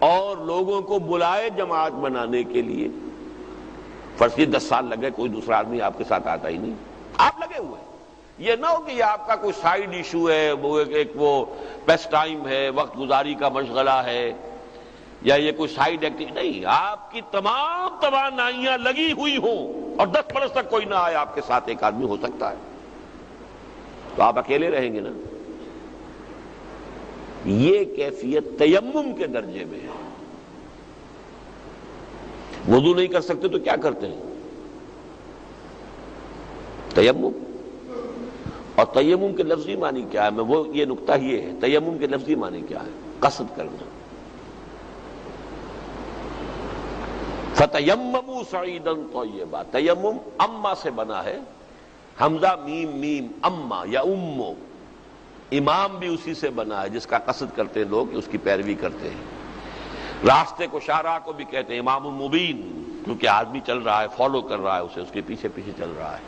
اور لوگوں کو بلائے جماعت بنانے کے لیے. فرض کی 10 سال لگے، کوئی دوسرا آدمی آپ کے ساتھ آتا ہی نہیں، آپ لگے ہوئے. یہ نہ ہو کہ یہ آپ کا کوئی سائیڈ ایشو ہے، وہ ایک وہ پیس ٹائم ہے، وقت گزاری کا مشغلہ ہے، یا یہ کوئی سائیڈ ایکٹیویٹی نہیں. آپ کی تمام توانائیاں لگی ہوئی ہوں اور 10 برس تک کوئی نہ آئے آپ کے ساتھ، ایک آدمی ہو سکتا ہے، تو آپ اکیلے رہیں گے نا. یہ کیفیت تیمم کے درجے میں ہے. وضو نہیں کر سکتے تو کیا کرتے ہیں؟ تیمم. اور تیمم کے لفظی معنی کیا ہے؟ یہ نقطہ یہ ہے، تیمم کے لفظی معنی کیا ہے؟ قصد کرنا. فَتَيَمَّمُوا صَعِيدًا طَيِّبًا. تیمم اما سے بنا ہے، حمزہ میم میم اما یا امو. امام بھی اسی سے بنا ہے جس کا قصد کرتے ہیں لوگ، اس کی پیروی کرتے ہیں. راستے کو شارع کو بھی کہتے ہیں امام المبین، کیونکہ آدمی چل رہا ہے، فالو کر رہا ہے اسے، اس کے پیچھے پیچھے چل رہا ہے.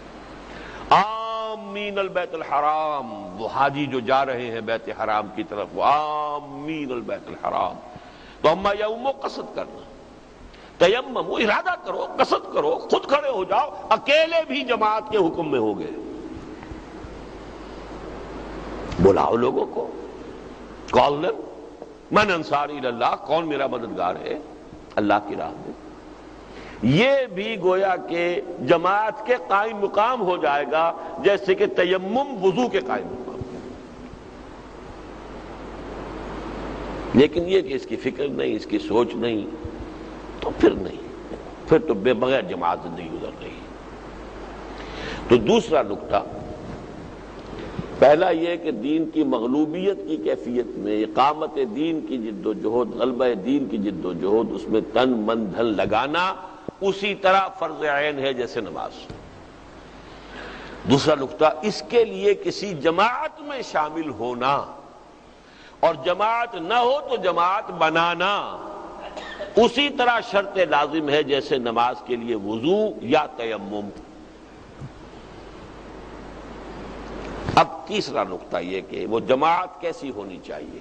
آمین البیت الحرام، وہ حاجی جو جا رہے ہیں بیت حرام کی طرف، وہ آمین البیت الحرام. تو اما یا امو قصد کرنا. تیمم وہ ارادہ کرو، قصد کرو، خود کھڑے ہو جاؤ. اکیلے بھی جماعت کے حکم میں ہو گئے. بلاؤ لوگوں کو، کال دم من انصاری اللہ، کون میرا مددگار ہے اللہ کی راہ میں. یہ بھی گویا کہ جماعت کے قائم مقام ہو جائے گا، جیسے کہ تیمم وضو کے قائم مقام. لیکن یہ کہ اس کی فکر نہیں، اس کی سوچ نہیں، تو پھر نہیں، پھر تو بے بغیر جماعت زندگی گزر رہی. تو دوسرا نقطہ، پہلا یہ کہ دین کی مغلوبیت کی کیفیت میں اقامت دین کی جد و جہد، غلبہ دین کی جد و جہد، اس میں تن من دھن لگانا اسی طرح فرض عین ہے جیسے نماز. دوسرا نقطہ، اس کے لیے کسی جماعت میں شامل ہونا، اور جماعت نہ ہو تو جماعت بنانا اسی طرح شرط لازم ہے جیسے نماز کے لیے وضو یا تیمم. اب تیسرا نقطہ یہ کہ وہ جماعت کیسی ہونی چاہیے.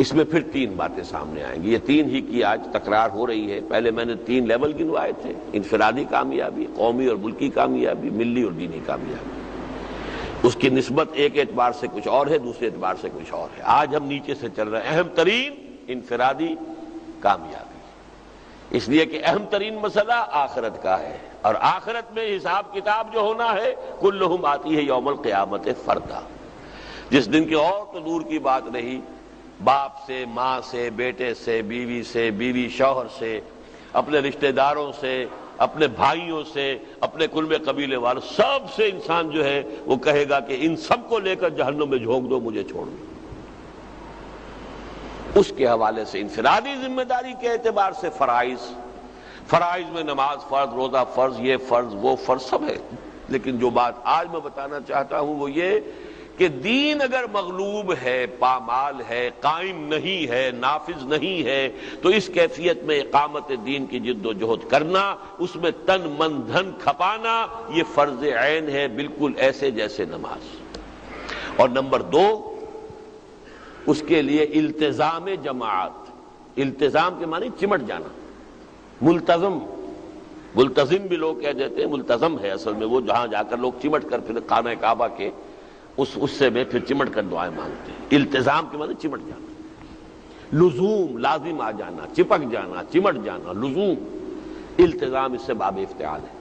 اس میں پھر 3 باتیں سامنے آئیں گی. یہ 3 ہی کی آج تکرار ہو رہی ہے. پہلے میں نے 3 لیول گنوائے تھے: انفرادی کامیابی، قومی اور ملکی کامیابی، ملی اور دینی کامیابی. اس کی نسبت ایک اعتبار سے کچھ اور ہے، دوسرے اعتبار سے کچھ اور ہے. آج ہم نیچے سے چل رہے ہیں. اہم ترین انفرادی کامیابی، اس لیے کہ اہم ترین مسئلہ آخرت کا ہے، اور آخرت میں حساب کتاب جو ہونا ہے، کلہم آتی ہے یوم القیامت فردا. جس دن کی اور تو دور کی بات نہیں، باپ سے، ماں سے، بیٹے سے، بیوی شوہر سے، اپنے رشتہ داروں سے، اپنے بھائیوں سے، اپنے کل قبیلے والوں، سب سے انسان جو ہے وہ کہے گا کہ ان سب کو لے کر جہنم میں جھونک دو، مجھے چھوڑ دو. اس کے حوالے سے انفرادی ذمہ داری کے اعتبار سے فرائض میں نماز فرض، روزہ فرض، یہ فرض وہ فرض سب ہے. لیکن جو بات آج میں بتانا چاہتا ہوں وہ یہ کہ دین اگر مغلوب ہے، پامال ہے، قائم نہیں ہے، نافذ نہیں ہے، تو اس کیفیت میں اقامت دین کی جد و جہد کرنا، اس میں تن من دھن کھپانا، یہ فرض عین ہے، بالکل ایسے جیسے نماز. اور نمبر 2، اس کے لیے التزام جماعت. التزام کے معنی چمٹ جانا. ملتزم بھی لوگ کہہ دیتے ہیں، ملتزم ہے اصل میں وہ جہاں جا کر لوگ چمٹ کر پھر خانہ کعبہ کے اس سے میں پھر چمٹ کر دعائیں مانگتے ہیں. التزام کے معنی چمٹ جانا، لزوم، لازم آ جانا، چپک جانا، چمٹ جانا، لزوم. التزام اس سے باب افتعال ہے.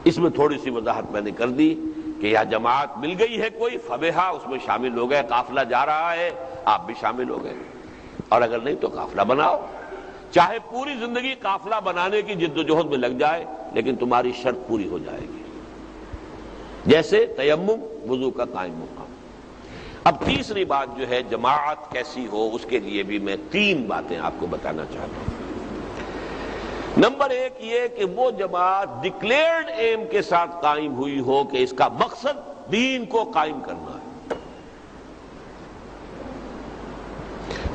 اس میں تھوڑی سی وضاحت میں نے کر دی کہ یا جماعت مل گئی ہے کوئی فبہا، اس میں شامل ہو گئے. قافلہ جا رہا ہے، آپ بھی شامل ہو گئے. اور اگر نہیں تو قافلہ بناؤ، چاہے پوری زندگی قافلہ بنانے کی جد و جہد میں لگ جائے، لیکن تمہاری شرط پوری ہو جائے گی، جیسے تیمم، وضو کا قائم مقام. اب تیسری بات جو ہے جماعت کیسی ہو، اس کے لیے بھی میں 3 باتیں آپ کو بتانا چاہتا ہوں. نمبر 1 یہ کہ وہ جماعت ڈکلیئرڈ ایم کے ساتھ قائم ہوئی ہو کہ اس کا مقصد دین کو قائم کرنا ہے.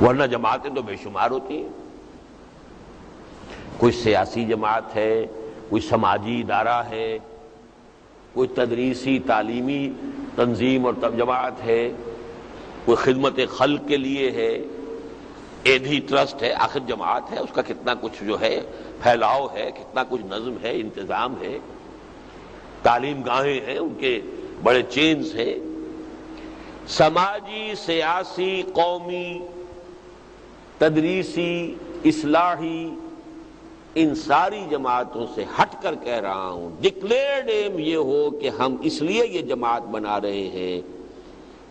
ورنہ جماعتیں تو بے شمار ہوتی ہیں. کوئی سیاسی جماعت ہے، کوئی سماجی ادارہ ہے، کوئی تدریسی تعلیمی تنظیم اور جماعت ہے، کوئی خدمت خلق کے لیے ہے، ایدھی ٹرسٹ ہے، آخر جماعت ہے، اس کا کتنا کچھ جو ہے پھیلاؤ ہے، کتنا کچھ نظم ہے، انتظام ہے، تعلیم گاہیں ہیں، ان کے بڑے چینز ہیں۔ سماجی، سیاسی، قومی، تدریسی، اصلاحی، ان ساری جماعتوں سے ہٹ کر کہہ رہا ہوں، ڈکلیئرڈ ایم یہ ہو کہ ہم اس لیے یہ جماعت بنا رہے ہیں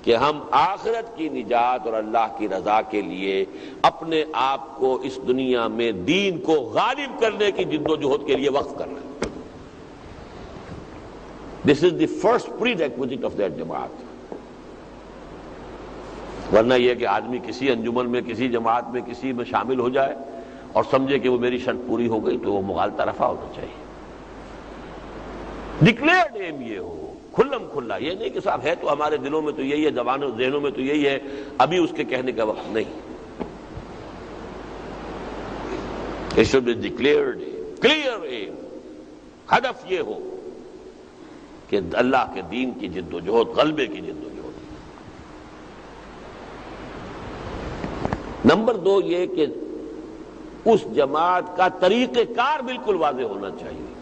کہ ہم آخرت کی نجات اور اللہ کی رضا کے لیے اپنے آپ کو اس دنیا میں دین کو غالب کرنے کی جد و جہد کے لیے وقف کر رہے ہیں۔ This is the first prerequisite of that جماعت۔ ورنہ یہ کہ آدمی کسی انجمن میں، کسی جماعت میں، کسی میں شامل ہو جائے اور سمجھے کہ وہ میری شرط پوری ہو گئی تو وہ مغالطہ رفع ہونا چاہیے۔ ڈکلیئرڈ ایم یہ ہو، کھلم کھلا، یہ نہیں کہ صاحب ہے تو ہمارے دلوں میں تو یہی ہے، زبانوں ذہنوں میں تو یہی ہے، ابھی اس کے کہنے کا وقت نہیں۔ It should be declared aim, clear aim، ہدف یہ ہو کہ اللہ کے دین کی جد و جہد، غلبے کی جد و جہد۔ نمبر 2 یہ کہ اس جماعت کا طریقہ کار بالکل واضح ہونا چاہیے۔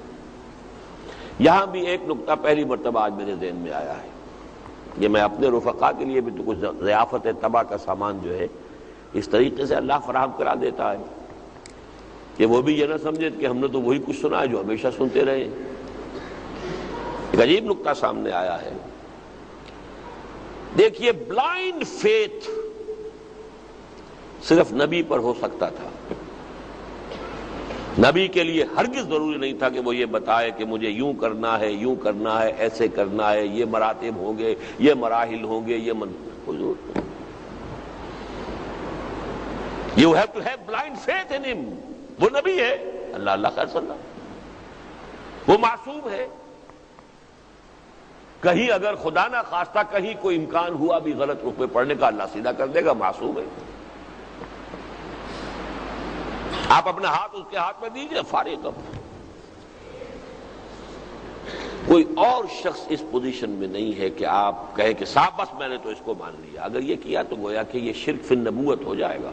یہاں بھی ایک نقطہ پہلی مرتبہ آج میرے ذہن میں آیا ہے، یہ میں اپنے رفقا کے لیے بھی تو کچھ ضیافت طبع کا سامان جو ہے اس طریقے سے اللہ فراہم کرا دیتا ہے کہ وہ بھی یہ نہ سمجھے کہ ہم نے تو وہی کچھ سنا ہے جو ہمیشہ سنتے رہے۔ ایک عجیب نقطہ سامنے آیا ہے، دیکھیے بلائنڈ فیتھ صرف نبی پر ہو سکتا تھا۔ نبی کے لیے ہرگز ضروری نہیں تھا کہ وہ یہ بتائے کہ مجھے یوں کرنا ہے، یوں کرنا ہے، ایسے کرنا ہے، یہ مراتب ہوں گے، یہ مراحل ہوں گے، یہ حضور You have to have blind faith in him۔ وہ نبی ہے، اللہ اللہ خیر صلی اللہ، وہ معصوم ہے۔ کہیں اگر خدا نہ خواستہ کہیں کوئی امکان ہوا بھی غلط رخ پہ پڑنے کا، اللہ سیدھا کر دے گا، معصوم ہے۔ آپ اپنا ہاتھ اس کے ہاتھ میں دیجئے، فارغ۔ اب کوئی اور شخص اس پوزیشن میں نہیں ہے کہ آپ کہے کہ صاحب بس میں نے تو اس کو مان لیا۔ اگر یہ کیا تو گویا کہ یہ شرک فی النبوت ہو جائے گا۔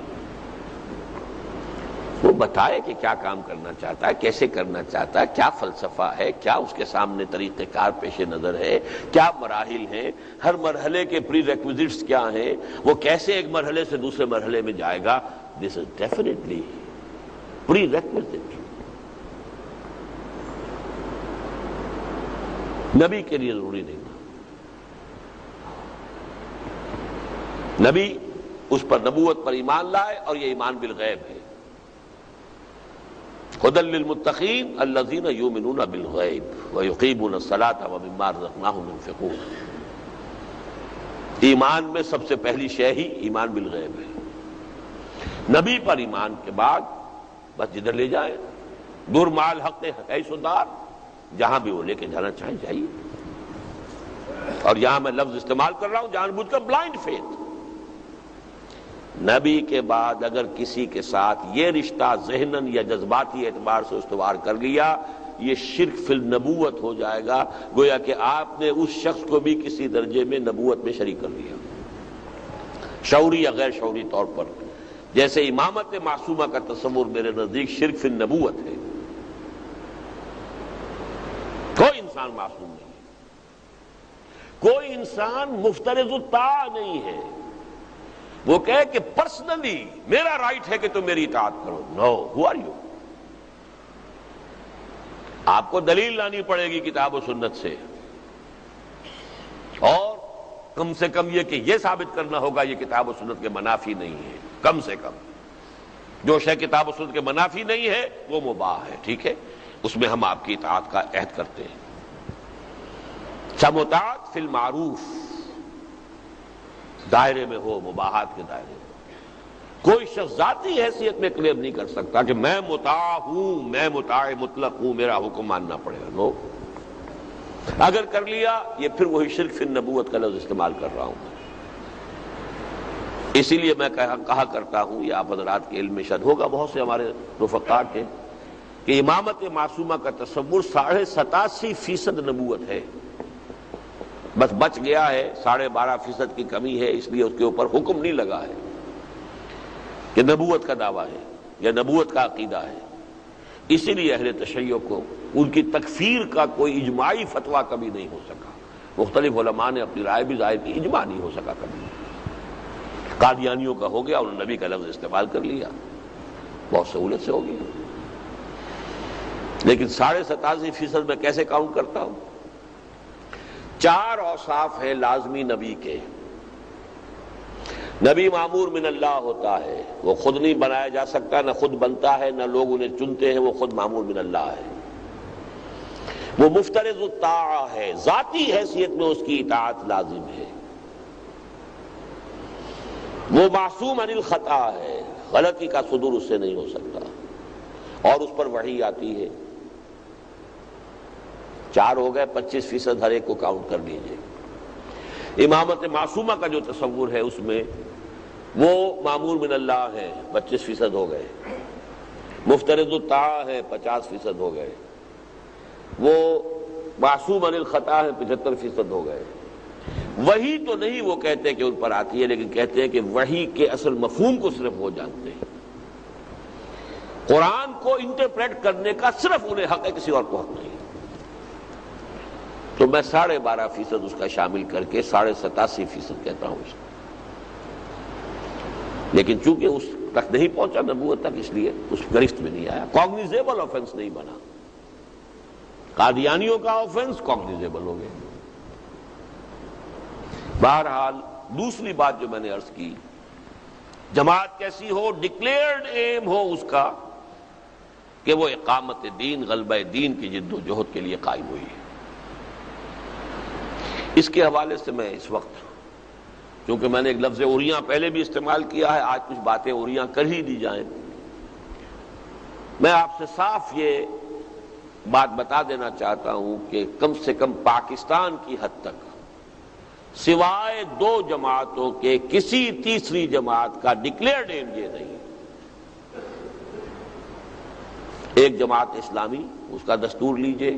وہ بتائے کہ کیا کام کرنا چاہتا ہے، کیسے کرنا چاہتا ہے، کیا فلسفہ ہے، کیا اس کے سامنے طریقہ کار پیش نظر ہے، کیا مراحل ہیں، ہر مرحلے کے پری ریکویزٹس کیا ہیں، وہ کیسے ایک مرحلے سے دوسرے مرحلے میں جائے گا۔ دس از ڈیفینیٹلی پری ریکویزٹ۔ نبی کے لیے ضروری نہیں تھا۔ نبی اس پر نبوت پر ایمان لائے، اور یہ ایمان بالغیب ہے۔ ھدی للمتقین الذین یؤمنون بالغیب ویقیمون الصلاۃ ومما رزقناہم ينفقون۔ ایمان میں سب سے پہلی شے ہی ایمان بالغیب ہے۔ نبی پر ایمان کے بعد بس جدھر لے جائیں، دور مال حق حیث دار، جہاں بھی وہ لے کے جانا چاہیں جائیے۔ اور یہاں میں لفظ استعمال کر رہا ہوں جان بوجھ کر، بلائنڈ فیتھ۔ نبی کے بعد اگر کسی کے ساتھ یہ رشتہ ذہناً یا جذباتی اعتبار سے استوار کر لیا، یہ شرک فی النبوت ہو جائے گا، گویا کہ آپ نے اس شخص کو بھی کسی درجے میں نبوت میں شریک کر لیا، شعوری یا غیر شعوری طور پر۔ جیسے امامت معصومہ کا تصور میرے نزدیک شرک فی النبوت ہے۔ کوئی انسان معصوم نہیں، کوئی انسان مفترض الطاعہ نہیں ہے۔ وہ کہے کہ پرسنلی میرا رائٹ ہے کہ تم میری اطاعت کرو، نو، ہو آر یو؟ آپ کو دلیل لانی پڑے گی کتاب و سنت سے، اور کم سے کم یہ کہ یہ ثابت کرنا ہوگا یہ کتاب و سنت کے منافی نہیں ہے۔ کم سے کم جو شے کتاب و سنت کے منافی نہیں ہے وہ مباح ہے، ٹھیک ہے، اس میں ہم آپ کی اطاعت کا عہد کرتے ہیں۔ سماعت فی المعروف دائرے میں ہو، مباحات کے دائرے میں۔ کوئی شخص ذاتی حیثیت میں کلیم نہیں کر سکتا کہ میں مطاع ہوں، میں مطاع مطلق ہوں، میرا حکم ماننا پڑے گا، نو۔ اگر کر لیا یہ پھر وہی شرک فی النبوت کا لفظ استعمال کر رہا ہوں۔ اسی لیے میں کہا کرتا ہوں، یہ آپ حضرات کے علم میں شاید ہوگا بہت سے ہمارے رفقا کے، کہ امامت معصومہ کا تصور 87.5% نبوت ہے۔ بس بچ گیا ہے، 12.5% کی کمی ہے، اس لیے اس کے اوپر حکم نہیں لگا ہے کہ نبوت کا دعویٰ ہے یا نبوت کا عقیدہ ہے۔ اسی لیے اہل تشیع کو ان کی تکفیر کا کوئی اجماعی فتویٰ کبھی نہیں ہو سکا۔ مختلف علماء نے اپنی رائے بھی ظاہر کی، اجماع نہیں ہو سکا کبھی۔ قادیانیوں کا ہو گیا، انہوں نے نبی کا لفظ استعمال کر لیا، بہت سہولت سے ہو گیا۔ لیکن 87.5% میں کیسے کاؤنٹ کرتا ہوں؟ 4 اوصاف ہیں لازمی نبی کے۔ نبی معمور من اللہ ہوتا ہے، وہ خود نہیں بنایا جا سکتا، نہ خود بنتا ہے، نہ لوگ انہیں چنتے ہیں، وہ خود معمور من اللہ ہے۔ وہ مفترض الطاعہ ہے، ذاتی حیثیت میں اس کی اطاعت لازم ہے۔ وہ معصوم عن الخطا ہے، غلطی کا صدور اس سے نہیں ہو سکتا، اور اس پر وحی آتی ہے۔ 4 ہو گئے، 25% ہر ایک کو کاؤنٹ کر لیجئے۔ امامت معصومہ کا جو تصور ہے اس میں وہ معمور من اللہ ہے، 25% ہو گئے۔ مفترض الطاعہ ہے، 50% ہو گئے۔ وہ معصوم عن الخطا ہے، 75% ہو گئے۔ وحی تو نہیں وہ کہتے کہ ان پر آتی ہے، لیکن کہتے ہیں کہ وحی کے اصل مفہوم کو صرف وہ جانتے ہیں۔ قرآن کو انٹرپریٹ کرنے کا صرف انہیں حق ہے، کسی اور کو حق نہیں۔ تو میں 12.5% اس کا شامل کر کے 87.5% کہتا ہوں اس کو۔ لیکن چونکہ اس تک نہیں پہنچا نبوت تک، اس لیے اس گرفت میں نہیں آیا، کاگنیزیبل آفنس نہیں بنا۔ قادیانیوں کا آفنس کاگنیزیبل ہو گیا۔ بہرحال دوسری بات جو میں نے عرض کی، جماعت کیسی ہو؟ ڈکلیئرڈ ایم ہو اس کا کہ وہ اقامت دین، غلبہ دین کی جد و جہد کے لیے قائم ہوئی ہے۔ اس کے حوالے سے میں اس وقت، چونکہ میں نے ایک لفظ اوریاں پہلے بھی استعمال کیا ہے، آج کچھ باتیں اوریاں کر ہی دی جائیں۔ میں آپ سے صاف یہ بات بتا دینا چاہتا ہوں کہ کم سے کم پاکستان کی حد تک سوائے 2 جماعتوں کے کسی تیسری جماعت کا ڈکلیئرڈ ایم یہ نہیں۔ ایک جماعت اسلامی، اس کا دستور لیجئے،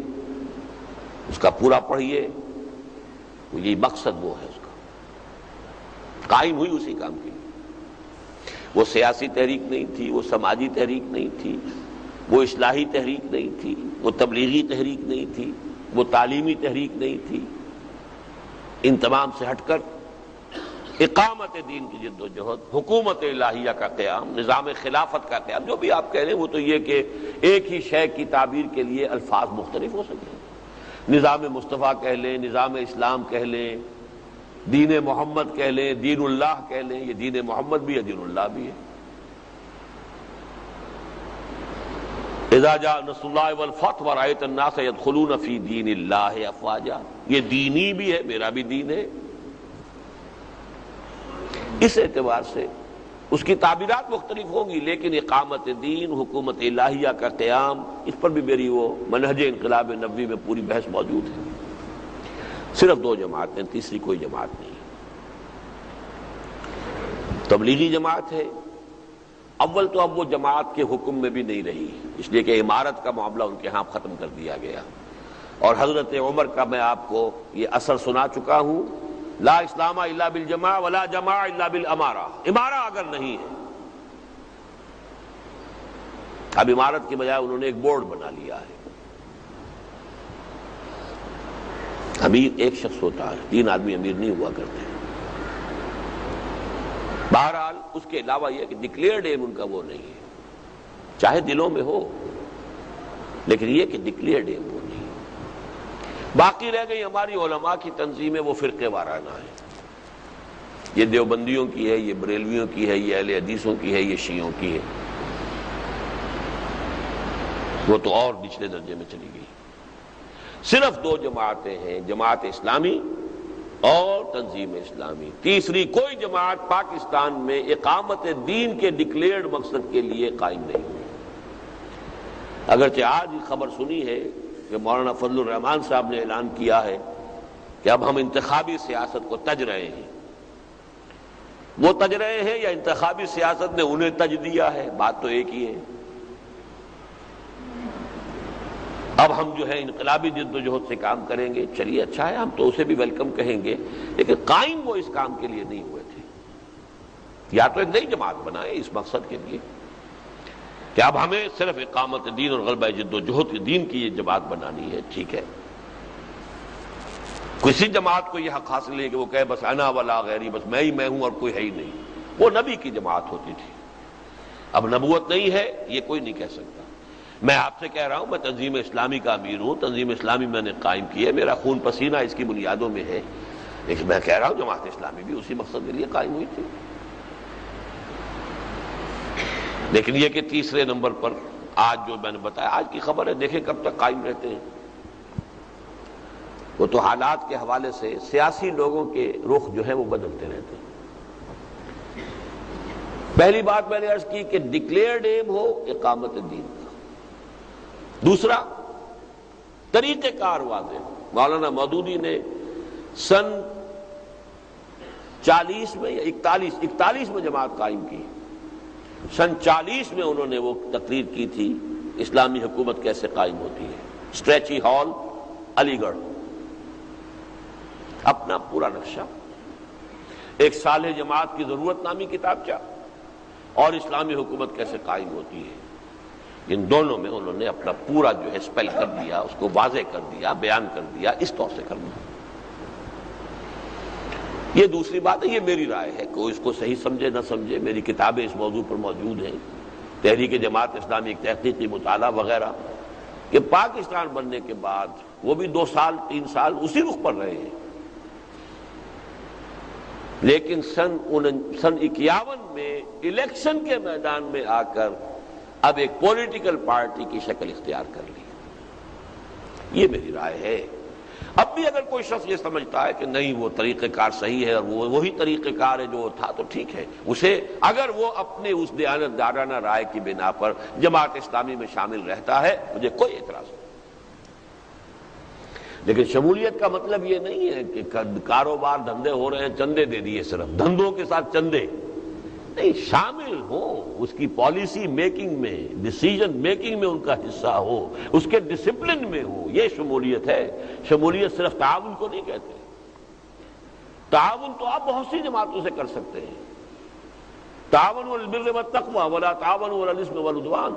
اس کا پورا پڑھیے، یہ مقصد وہ ہے اس کا، قائم ہوئی اسی کام کی۔ وہ سیاسی تحریک نہیں تھی، وہ سماجی تحریک نہیں تھی، وہ اصلاحی تحریک نہیں تھی، وہ تبلیغی تحریک نہیں تھی، وہ تعلیمی تحریک نہیں تھی۔ ان تمام سے ہٹ کر اقامت دین کی جد و جہد، حکومت الہیہ کا قیام، نظام خلافت کا قیام، جو بھی آپ کہہ لیں، وہ تو یہ کہ ایک ہی شے کی تعبیر کے لیے الفاظ مختلف ہو سکتے ہیں۔ نظام مصطفیٰ کہہ لیں، نظام اسلام کہہ لیں، دین محمد کہہ لیں، دین اللہ کہہ لیں، یہ دین محمد بھی ہے، دین اللہ بھی ہے۔ اذا جاء نصر اللہ والفتح ورأیت الناس يدخلون فی دین اللہ افواجا، یہ دینی بھی ہے، میرا بھی دین ہے۔ اس اعتبار سے اس کی تعبیرات مختلف ہوں گی، لیکن اقامت دین، حکومت الہیہ کا قیام، اس پر بھی میری وہ منہج انقلاب نبوی میں پوری بحث موجود ہے۔ صرف 2 جماعتیں، تیسری کوئی جماعت نہیں۔ تبلیغی جماعت ہے، اول تو اب وہ جماعت کے حکم میں بھی نہیں رہی، اس لیے کہ امارت کا معاملہ ان کے ہاں ختم کر دیا گیا، اور حضرت عمر کا میں آپ کو یہ اثر سنا چکا ہوں، لا اسلام الا بالجماع ولا جماع الا بالامارہ، امارہ اگر نہیں ہے۔ اب امارت کی بجائے انہوں نے ایک بورڈ بنا لیا ہے، امیر ایک شخص ہوتا ہے، 3 آدمی امیر نہیں ہوا کرتے۔ بہرحال اس کے علاوہ یہ کہ ڈکلیئرڈ ایم ان کا وہ نہیں ہے، چاہے دلوں میں ہو، لیکن یہ کہ ڈکلیئرڈ ایم وہ نہیں۔ باقی رہ گئی ہماری علماء کی تنظیمیں، وہ فرقے وارانہ ہیں، یہ دیوبندیوں کی ہے، یہ بریلویوں کی ہے، یہ اہل حدیثوں کی ہے، یہ شیعوں کی ہے، وہ تو اور نچلے درجے میں چلی گئی۔ صرف 2 جماعتیں ہیں، جماعت اسلامی اور تنظیم اسلامی، تیسری کوئی جماعت پاکستان میں اقامت دین کے ڈکلیئرڈ مقصد کے لیے قائم نہیں ہوئی۔ اگرچہ آج خبر سنی ہے کہ مولانا فضل الرحمان صاحب نے اعلان کیا ہے کہ اب ہم انتخابی سیاست کو تج رہے ہیں۔ وہ تج رہے ہیں یا انتخابی سیاست نے انہیں تج دیا ہے، بات تو ایک ہی ہے۔ اب ہم جو ہے انقلابی جد و جہد سے کام کریں گے، چلیے اچھا ہے، ہم تو اسے بھی ویلکم کہیں گے، لیکن قائم وہ اس کام کے لیے نہیں ہوئے تھے۔ یا تو ایک نئی جماعت بنائے اس مقصد کے لیے کہ اب ہمیں صرف اقامت دین اور غلبہ جد و جہد دین کی یہ جماعت بنانی ہے، ٹھیک ہے۔ کسی جماعت کو یہ حق حاصل ہے کہ وہ کہے بس انا ولا غیری، بس میں ہی میں ہوں اور کوئی ہے ہی نہیں، وہ نبی کی جماعت ہوتی تھی۔ اب نبوت نہیں ہے یہ کوئی نہیں کہہ سکتا۔ میں آپ سے کہہ رہا ہوں، میں تنظیم اسلامی کا امیر ہوں، تنظیم اسلامی میں نے قائم کی ہے، میرا خون پسینہ اس کی بنیادوں میں ہے، لیکن میں کہہ رہا ہوں جماعت اسلامی بھی اسی مقصد کے لیے قائم ہوئی تھی۔ لیکن یہ کہ تیسرے نمبر پر آج جو میں نے بتایا، آج کی خبر ہے، دیکھیں کب تک قائم رہتے ہیں۔ وہ تو حالات کے حوالے سے سیاسی لوگوں کے رخ جو ہے وہ بدلتے رہتے ہیں۔ پہلی بات میں نے عرض کی کہ ڈکلیئرڈ ایم ہو اقامت دین کا۔ دوسرا، طریقہ کار واضح ہو۔ مولانا مودودی نے سن 40 میں یا 41 میں جماعت قائم کی، سن 40 میں انہوں نے وہ تقریر کی تھی اسلامی حکومت کیسے قائم ہوتی ہے، اسٹریچی ہال علی گڑھ، اپنا پورا نقشہ، ایک صالح جماعت کی ضرورت نامی کتابچہ، اور اسلامی حکومت کیسے قائم ہوتی ہے۔ ان دونوں میں انہوں نے اپنا پورا جو ہے اسپیل کر دیا، اس کو واضح کر دیا، بیان کر دیا، اس طور سے کر دیا۔ یہ دوسری بات ہے، یہ میری رائے ہے، کوئی اس کو صحیح سمجھے نہ سمجھے، میری کتابیں اس موضوع پر موجود ہیں، تحریک جماعت اسلامی ایک تحقیقی مطالعہ وغیرہ، کہ پاکستان بننے کے بعد وہ بھی 2 سال 3 سال اسی رخ پر رہے ہیں، لیکن سن 51 میں الیکشن کے میدان میں آ کر اب ایک پولیٹیکل پارٹی کی شکل اختیار کر لی۔ یہ میری رائے ہے۔ اب بھی اگر کوئی شخص یہ سمجھتا ہے کہ نہیں وہ طریقہ کار صحیح ہے اور وہ وہی طریقہ کار ہے جو تھا، تو ٹھیک ہے، اسے اگر وہ اپنے اس دیانتدارانہ رائے کی بنا پر جماعت اسلامی میں شامل رہتا ہے، مجھے کوئی اعتراض نہیں۔ لیکن شمولیت کا مطلب یہ نہیں ہے کہ کاروبار دھندے ہو رہے ہیں چندے دے دیے، صرف دھندوں کے ساتھ چندے نہیں، شامل ہو، اس کی پالیسی میکنگ میں، ڈیسیجن میکنگ میں ان کا حصہ ہو، اس کے ڈسپلن میں ہو، یہ شمولیت ہے۔ شمولیت صرف تعاون کو نہیں کہتے، تعاون تو آپ بہت سی جماعتوں سے کر سکتے ہیں، تعاون البر والتقوی ولا تعاون علی الاثم والعدوان،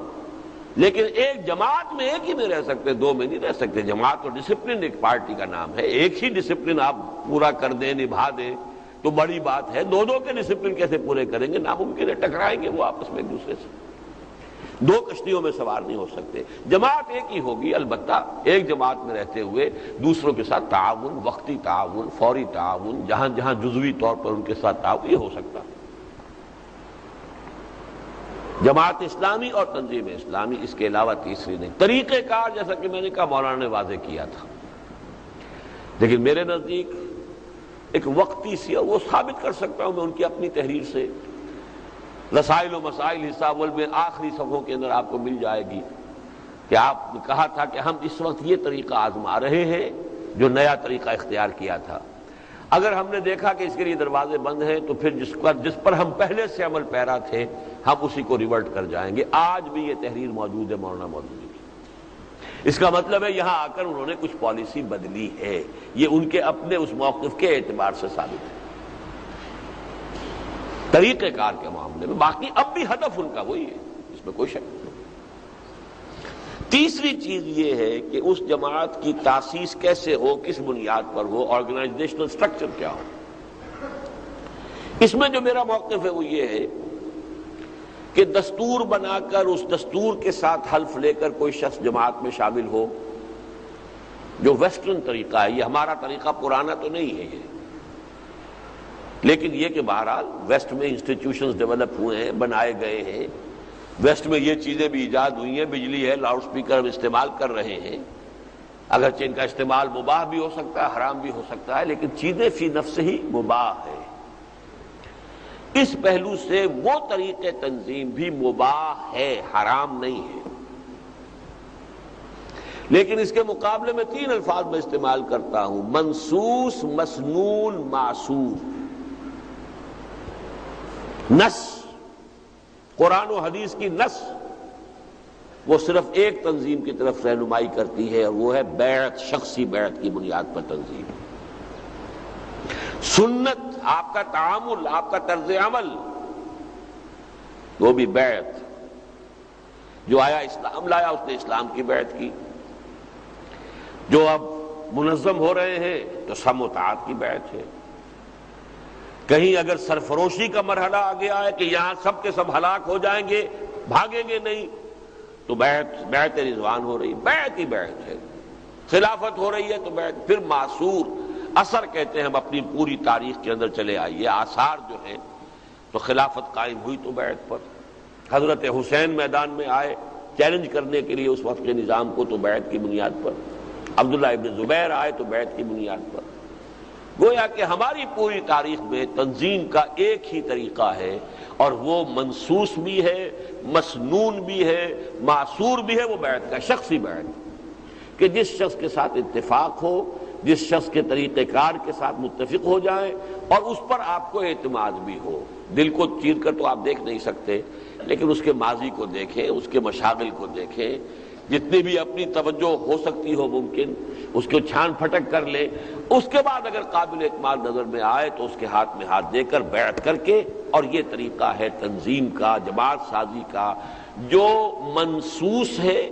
لیکن ایک جماعت میں ایک ہی میں رہ سکتے، 2 میں نہیں رہ سکتے۔ جماعت اور ڈسپلن ایک پارٹی کا نام ہے، ایک ہی ڈسپلن آپ پورا کر دیں، نبھا دیں تو بڑی بات ہے، 2 کے ڈسپلن کیسے پورے کریں گے؟ ناممکن ہے، ٹکرائیں گے وہ آپس میں ایک دوسرے سے، 2 کشتیوں میں سوار نہیں ہو سکتے۔ جماعت ایک ہی ہوگی، البتہ ایک جماعت میں رہتے ہوئے دوسروں کے ساتھ تعاون، وقتی تعاون، فوری تعاون، جہاں جہاں جزوی طور پر ان کے ساتھ تعاون، یہ ہو سکتا ہے۔ جماعت اسلامی اور تنظیم اسلامی، اس کے علاوہ تیسری نہیں۔ طریقہ کار جیسا کہ میں نے کہا مولانا نے واضح کیا تھا، لیکن میرے نزدیک ایک وقتی سی، اور وہ ثابت کر سکتا ہوں میں ان کی اپنی تحریر سے، رسائل و مسائل حصہ اول میں آخری صفحوں کے اندر آپ کو مل جائے گی، کہ آپ نے کہا تھا کہ ہم اس وقت یہ طریقہ آزما رہے ہیں جو نیا طریقہ اختیار کیا تھا، اگر ہم نے دیکھا کہ اس کے لیے دروازے بند ہیں تو پھر جس پر ہم پہلے سے عمل پیرا تھے ہم اسی کو ریورٹ کر جائیں گے۔ آج بھی یہ تحریر موجود ہے مولانا مودودی کی۔ اس کا مطلب ہے یہاں آ کر انہوں نے کچھ پالیسی بدلی ہے، یہ ان کے اپنے اس موقف کے اعتبار سے ثابت ہے طریقہ کار کے معاملے میں۔ باقی اب بھی ہدف ان کا وہی ہے، اس میں کوئی شک نہیں۔ تیسری چیز یہ ہے کہ اس جماعت کی تاسیس کیسے ہو، کس بنیاد پر ہو، آرگنائزیشنل سٹرکچر کیا ہو۔ اس میں جو میرا موقف ہے وہ یہ ہے کہ دستور بنا کر اس دستور کے ساتھ حلف لے کر کوئی شخص جماعت میں شامل ہو، جو ویسٹرن طریقہ ہے، یہ ہمارا طریقہ پرانا تو نہیں ہے یہ، لیکن یہ کہ بہرحال ویسٹ میں انسٹیٹیوشنز ڈیولپ ہوئے ہیں، بنائے گئے ہیں، ویسٹ میں یہ چیزیں بھی ایجاد ہوئی ہیں، بجلی ہے، لاؤڈ سپیکر ہم استعمال کر رہے ہیں، اگرچہ ان کا استعمال مباح بھی ہو سکتا ہے، حرام بھی ہو سکتا ہے، لیکن چیزیں فی نفس ہی مباح ہے۔ اس پہلو سے وہ طریقے تنظیم بھی مباح ہے، حرام نہیں ہے، لیکن اس کے مقابلے میں 3 الفاظ میں استعمال کرتا ہوں: منصوص، مسنون، معصور۔ نص، قرآن و حدیث کی نص، وہ صرف ایک تنظیم کی طرف رہنمائی کرتی ہے، اور وہ ہے بیعت، شخصی بیعت کی بنیاد پر تنظیم۔ سنت، آپ کا تعامل، آپ کا طرز عمل، وہ بھی بیعت۔ جو آیا اسلام لایا، اس نے اسلام کی بیعت کی۔ جو اب منظم ہو رہے ہیں تو سم و طاعت کی بیعت ہے۔ کہیں اگر سرفروشی کا مرحلہ آ گیا ہے کہ یہاں سب کے سب ہلاک ہو جائیں گے، بھاگیں گے نہیں، تو بیعت رضوان ہو رہی، بیعت ہی بیعت ہے۔ خلافت ہو رہی ہے تو بیعت۔ پھر معصور اثر کہتے ہیں، ہم اپنی پوری تاریخ کے اندر چلے آئیے، آثار جو ہیں، تو خلافت قائم ہوئی تو بیعت پر۔ حضرت حسین میدان میں آئے چیلنج کرنے کے لیے اس وقت کے نظام کو، تو بیعت کی بنیاد پر۔ عبداللہ ابن زبیر آئے تو بیعت کی بنیاد پر۔ گویا کہ ہماری پوری تاریخ میں تنظیم کا ایک ہی طریقہ ہے، اور وہ منصوص بھی ہے، مسنون بھی ہے، معصور بھی ہے، وہ بیعت کا، شخصی بیعت، کہ جس شخص کے ساتھ اتفاق ہو، جس شخص کے طریقہ کار کے ساتھ متفق ہو جائیں، اور اس پر آپ کو اعتماد بھی ہو۔ دل کو چیر کر تو آپ دیکھ نہیں سکتے، لیکن اس کے ماضی کو دیکھیں، اس کے مشاغل کو دیکھیں، جتنی بھی اپنی توجہ ہو سکتی ہو ممکن اس کو چھان پھٹک کر لے، اس کے بعد اگر قابل اعتماد نظر میں آئے تو اس کے ہاتھ میں ہاتھ دے کر بیعت کر کے۔ اور یہ طریقہ ہے تنظیم کا، جماعت سازی کا، جو منصوص ہے،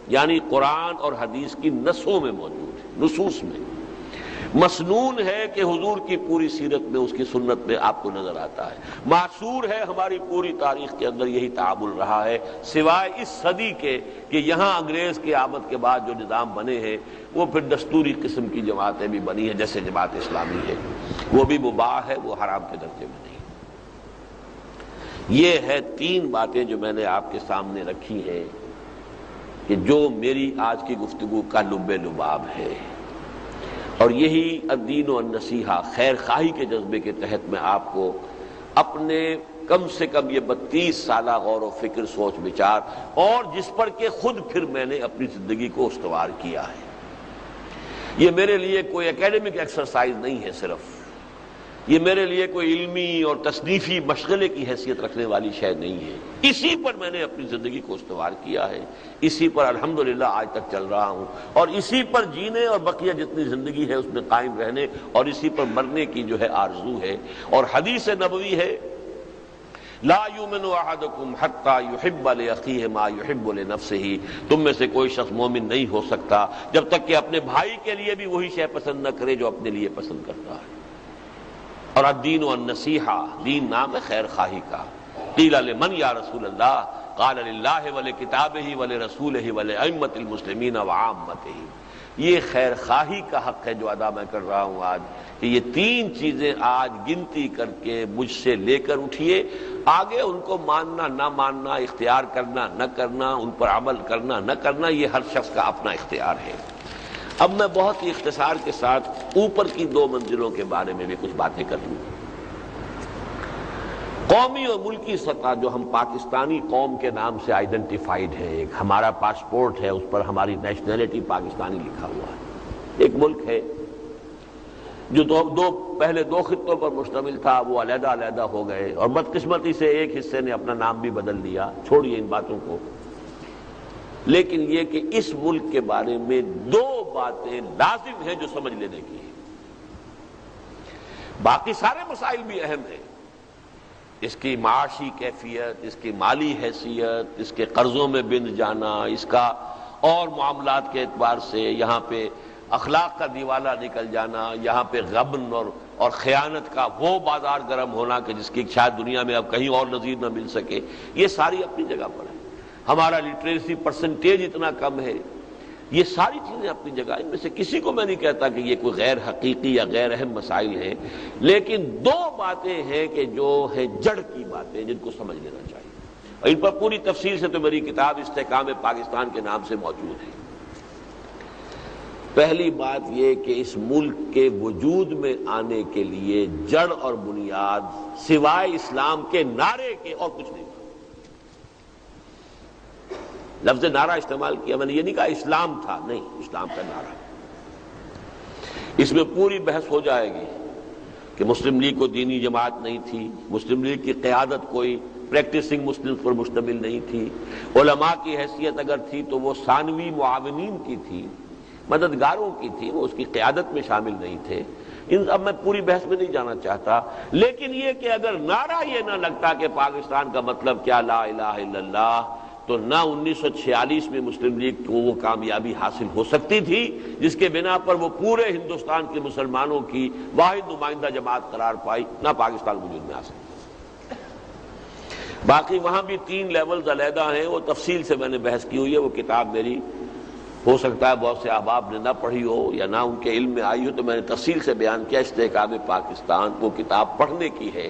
یعنی قرآن اور حدیث کی نصوں میں موجود ہے، نصوص میں۔ مسنون ہے کہ حضور کی پوری سیرت میں، اس کی سنت میں آپ کو نظر آتا ہے۔ معصور ہے، ہماری پوری تاریخ کے اندر یہی تعامل رہا ہے، سوائے اس صدی کے کہ یہاں انگریز کی آمد کے بعد جو نظام بنے ہیں وہ پھر دستوری قسم کی جماعتیں بھی بنی ہیں، جیسے جماعت اسلامی ہے، وہ بھی مباح ہے، وہ حرام کے درجے میں نہیں۔ یہ ہے تین باتیں جو میں نے آپ کے سامنے رکھی ہیں، کہ جو میری آج کی گفتگو کا لب لباب ہے، اور یہی الدین و النصیحہ، خیر خواہی کے جذبے کے تحت میں آپ کو اپنے کم سے کم یہ 32 سالہ غور و فکر، سوچ بچار، اور جس پر کہ خود پھر میں نے اپنی زندگی کو استوار کیا ہے۔ یہ میرے لیے کوئی اکیڈمک ایکسرسائز نہیں ہے، صرف یہ میرے لیے کوئی علمی اور تصنیفی مشغلے کی حیثیت رکھنے والی شے نہیں ہے۔ اسی پر میں نے اپنی زندگی کو استوار کیا ہے، اسی پر الحمدللہ آج تک چل رہا ہوں، اور اسی پر جینے اور بقیہ جتنی زندگی ہے اس میں قائم رہنے، اور اسی پر مرنے کی جو ہے آرزو ہے۔ اور حدیث نبوی ہے، لا یؤمن احدکم حتی یحب لاخیہ ما یحب لنفسہ، تم میں سے کوئی شخص مومن نہیں ہو سکتا جب تک کہ اپنے بھائی کے لیے بھی وہی شے پسند نہ کرے جو اپنے لیے پسند کرتا ہے۔ اور الدین والنصیحہ، دین نام ہے خیر خواہی کا۔ قیل لمن یا رسول اللہ، قال للہ ولکتابہ ولرسولہ ولائمۃ المسلمین وعامتہ۔ یہ خیر خواہی کا حق ہے جو ادا میں کر رہا ہوں آج، کہ یہ تین چیزیں آج گنتی کر کے مجھ سے لے کر اٹھیے، آگے ان کو ماننا نہ ماننا، اختیار کرنا نہ کرنا، ان پر عمل کرنا نہ کرنا، یہ ہر شخص کا اپنا اختیار ہے۔ اب میں بہت ہی اختصار کے ساتھ اوپر کی 2 منزلوں کے بارے میں بھی کچھ باتیں کر لوں۔ قومی اور ملکی سطح جو ہم پاکستانی قوم کے نام سے آئیڈینٹیفائیڈ ہے، ایک ہمارا پاسپورٹ ہے، اس پر ہماری نیشنلٹی پاکستانی لکھا ہوا ہے۔ ایک ملک ہے جو پہلے 2 خطوں پر مشتمل تھا، وہ علیحدہ علیحدہ ہو گئے، اور بدقسمتی سے ایک حصے نے اپنا نام بھی بدل دیا۔ چھوڑیے ان باتوں کو، لیکن یہ کہ اس ملک کے بارے میں 2 باتیں لازم ہیں جو سمجھ لینے کی ہیں۔ باقی سارے مسائل بھی اہم ہیں، اس کی معاشی کیفیت، اس کی مالی حیثیت، اس کے قرضوں میں بند جانا، اس کا اور معاملات کے اعتبار سے یہاں پہ اخلاق کا دیوالہ نکل جانا، یہاں پہ غبن اور خیانت کا وہ بازار گرم ہونا کہ جس کی شاید دنیا میں اب کہیں اور نظیر نہ مل سکے، یہ ساری اپنی جگہ پر ہے۔ ہمارا لٹریسی پرسنٹیج اتنا کم ہے، یہ ساری چیزیں اپنی جگہ۔ ان میں سے کسی کو میں نہیں کہتا کہ یہ کوئی غیر حقیقی یا غیر اہم مسائل ہیں، لیکن 2 باتیں ہیں کہ جو ہے جڑ کی باتیں، جن کو سمجھ لینا چاہیے، اور ان پر پوری تفصیل سے تو میری کتاب استحکام پاکستان کے نام سے موجود ہے۔ پہلی بات یہ کہ اس ملک کے وجود میں آنے کے لیے جڑ اور بنیاد سوائے اسلام کے نعرے کے اور کچھ نہیں۔ لفظ نعرہ استعمال کیا، میں نے یہ نہیں کہا اسلام تھا، نہیں، اسلام کا نعرہ۔ اس میں پوری بحث ہو جائے گی کہ مسلم لیگ کو دینی جماعت نہیں تھی، مسلم لیگ کی قیادت کوئی پریکٹسنگ مسلمز پر مشتمل نہیں تھی، علماء کی حیثیت اگر تھی تو وہ ثانوی معاونین کی تھی، مددگاروں کی تھی، وہ اس کی قیادت میں شامل نہیں تھے۔ اب میں پوری بحث میں نہیں جانا چاہتا، لیکن یہ کہ اگر نعرہ یہ نہ لگتا کہ پاکستان کا مطلب کیا لا الہ الا اللہ، تو نہ 1946 میں مسلم لیگ کو وہ کامیابی حاصل ہو سکتی تھی جس کے بنا پر وہ پورے ہندوستان کے مسلمانوں کی واحد نمائندہ جماعت قرار پائی، نہ پاکستان وجود میں آ سکتا۔ باقی وہاں بھی 3 لیولز علیحدہ ہیں، وہ تفصیل سے میں نے بحث کی ہوئی ہے، وہ کتاب میری ہو سکتا ہے بہت سے احباب نے نہ پڑھی ہو یا نہ ان کے علم میں آئی ہو، تو میں نے تفصیل سے بیان کیا۔ استحکام پاکستان وہ کتاب پڑھنے کی ہے،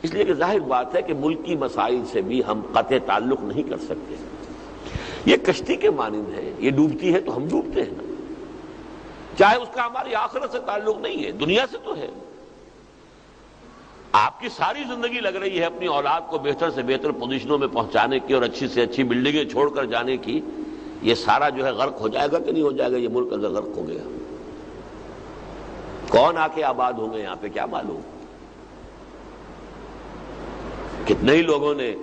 اس لیے کہ ظاہر بات ہے کہ ملکی مسائل سے بھی ہم قطع تعلق نہیں کر سکتے۔ یہ کشتی کے مانند ہے، یہ ڈوبتی ہے تو ہم ڈوبتے ہیں نا، چاہے اس کا ہماری آخرت سے تعلق نہیں ہے، دنیا سے تو ہے۔ آپ کی ساری زندگی لگ رہی ہے اپنی اولاد کو بہتر سے بہتر پوزیشنوں میں پہنچانے کی اور اچھی سے اچھی بلڈنگیں چھوڑ کر جانے کی، یہ سارا جو ہے غرق ہو جائے گا کہ نہیں ہو جائے گا؟ یہ ملک اگر غرق ہو گیا، کون آ کے آباد ہوں گے یہاں پہ کیا معلوم؟ کتنے ہی لوگوں نے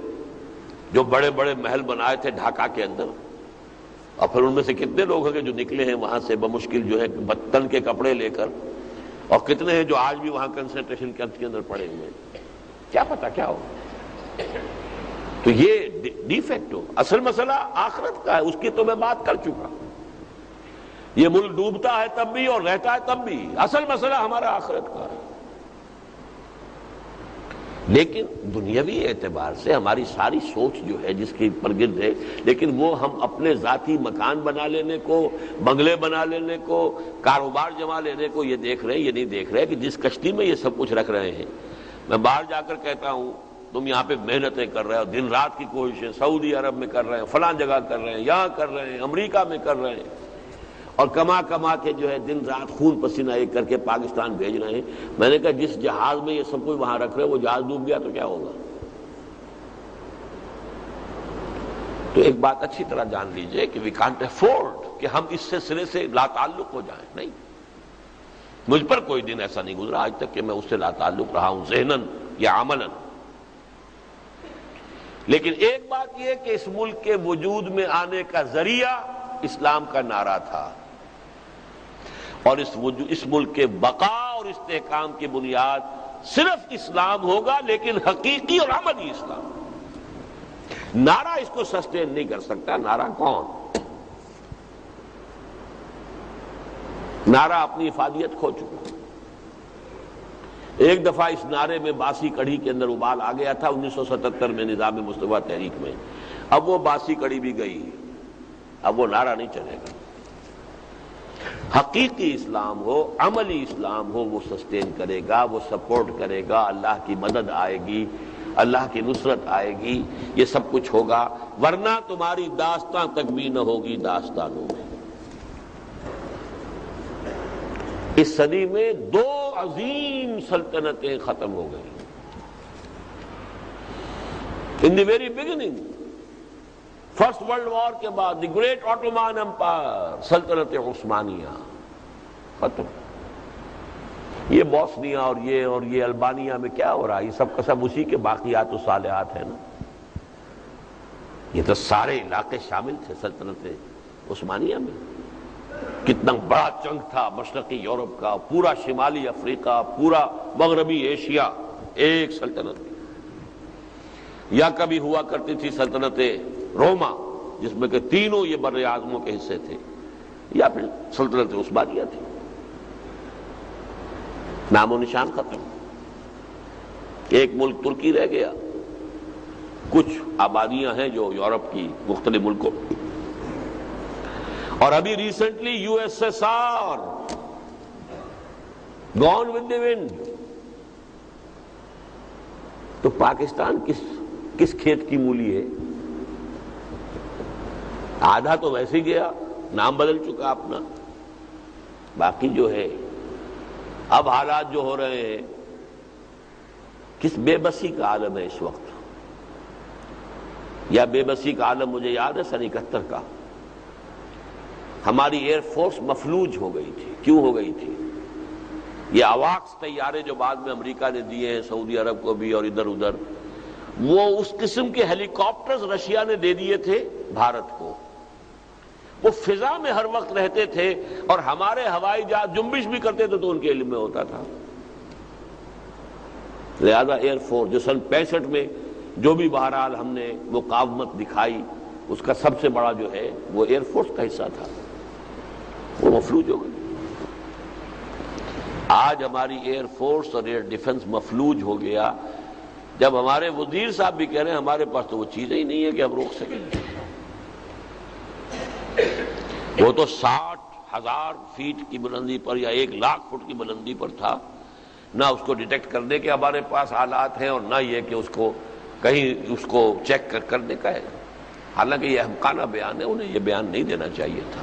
جو بڑے بڑے محل بنائے تھے ڈھاکہ کے اندر، اور پھر ان میں سے کتنے لوگ ہیں کہ جو نکلے ہیں وہاں سے بمشکل جو ہے بتن کے کپڑے لے کر، اور کتنے ہیں جو آج بھی وہاں کنسنٹریشن کیمپ کے اندر پڑے ہوئے ہیں، کیا پتا کیا ہو۔ تو یہ ڈی فیکٹو اصل مسئلہ آخرت کا ہے، اس کی تو میں بات کر چکا۔ یہ ملک ڈوبتا ہے تب بھی اور رہتا ہے تب بھی، اصل مسئلہ ہمارا آخرت کا ہے۔ لیکن دنیاوی اعتبار سے ہماری ساری سوچ جو ہے جس کی پرگرد ہے، لیکن وہ ہم اپنے ذاتی مکان بنا لینے کو، بنگلے بنا لینے کو، کاروبار جما لینے کو یہ دیکھ رہے ہیں، یہ نہیں دیکھ رہے کہ جس کشتی میں یہ سب کچھ رکھ رہے ہیں۔ میں باہر جا کر کہتا ہوں تم یہاں پہ محنتیں کر رہے ہو، دن رات کی کوششیں سعودی عرب میں کر رہے ہیں، فلاں جگہ کر رہے ہیں، یہاں کر رہے ہیں، امریکہ میں کر رہے ہیں، اور کما کما کے جو ہے دن رات خون پسینہ ایک کر کے پاکستان بھیج رہے ہیں۔ میں نے کہا جس جہاز میں یہ سب کچھ وہاں رکھ رہے ہیں وہ جہاز ڈوب گیا تو کیا ہوگا؟ تو ایک بات اچھی طرح جان لیجئے کہ وی کانٹ افورڈ کہ ہم اس سے سرے سے لا تعلق ہو جائیں، نہیں۔ مجھ پر کوئی دن ایسا نہیں گزرا آج تک کہ میں اس سے لا تعلق رہا ہوں ذہناً یا عملاً۔ لیکن ایک بات یہ کہ اس ملک کے وجود میں آنے کا ذریعہ اسلام کا نعرہ تھا، اور اس ملک کے بقا اور استحکام کی بنیاد صرف اسلام ہوگا، لیکن حقیقی اور عملی اسلام۔ نعرہ اس کو سسٹین نہیں کر سکتا۔ نعرہ کون؟ نعرہ اپنی افادیت کھو چکا۔ ایک دفعہ اس نعرے میں باسی کڑھی کے اندر ابال آ گیا تھا 1977 میں نظام مصطفیٰ تحریک میں، اب وہ باسی کڑھی بھی گئی، اب وہ نعرہ نہیں چلے گا۔ حقیقی اسلام ہو، عملی اسلام ہو، وہ سسٹین کرے گا، وہ سپورٹ کرے گا، اللہ کی مدد آئے گی، اللہ کی نصرت آئے گی، یہ سب کچھ ہوگا، ورنہ تمہاری داستان تک بھی نہ ہوگی داستانوں میں۔ اس صدی میں 2 عظیم سلطنتیں ختم ہو گئی۔ In the very beginning, first world war کے بعد دی گریٹ آٹومان امپائر، سلطنت عثمانیہ ختم۔ یہ بوسنیا اور یہ البانیہ میں کیا ہو رہا ہے؟ یہ سب کا سب اسی کے باقیات و صالحات ہیں نا۔ یہ تو سارے علاقے شامل تھے سلطنت عثمانیہ میں۔ کتنا بڑا چنک تھا مشرقی یورپ کا، پورا شمالی افریقہ، پورا مغربی ایشیا ایک سلطنت تھی۔ یا کبھی ہوا کرتی تھی سلطنت روما جس میں کہ تینوں یہ بر اعظموں کے حصے تھے، یا پھر سلطنت عثمانیہ تھی۔ نام و نشان ختم۔ ایک ملک ترکی رہ گیا، کچھ آبادیاں ہیں جو یورپ کی مختلف ملکوں، اور ابھی recently U S S R gone with the wind. تو پاکستان کس کھیت کی مولی ہے؟ آدھا تو ویسے ہی گیا، نام بدل چکا اپنا، باقی جو ہے اب حالات جو ہو رہے ہیں، کس بے بسی کا عالم ہے اس وقت۔ یا بے بسی کا عالم مجھے یاد ہے سن 71 کا، ہماری ایئر فورس مفلوج ہو گئی تھی۔ کیوں ہو گئی تھی؟ یہ اواکس طیارے جو بعد میں امریکہ نے دیے ہیں سعودی عرب کو بھی اور ادھر ادھر، وہ اس قسم کے ہیلی کاپٹرز رشیا نے دے دیے تھے بھارت کو، وہ فضا میں ہر وقت رہتے تھے اور ہمارے ہوائی جہاز جنبش بھی کرتے تھے تو ان کے علم میں ہوتا تھا۔ لہذا ایئر فورس جو سن 65 میں جو بھی بہرحال ہم نے مقاومت دکھائی، اس کا سب سے بڑا جو ہے وہ ایئر فورس کا حصہ تھا، وہ مفلوج ہو گئی۔ آج ہماری ایئر فورس اور ایئر ڈیفنس مفلوج ہو گیا، جب ہمارے وزیر صاحب بھی کہہ رہے ہیں ہمارے پاس تو وہ چیزیں ہی نہیں ہے کہ ہم روک سکیں۔ وہ تو 60,000 فیٹ کی بلندی پر یا 1,00,000 فٹ کی بلندی پر تھا، نہ اس کو ڈیٹیکٹ کرنے کے ہمارے پاس حالات ہیں اور نہ یہ کہ اس کو کہیں اس کو چیک کرنے کا ہے۔ حالانکہ یہ احمقانہ بیان ہے، انہیں یہ بیان نہیں دینا چاہیے تھا،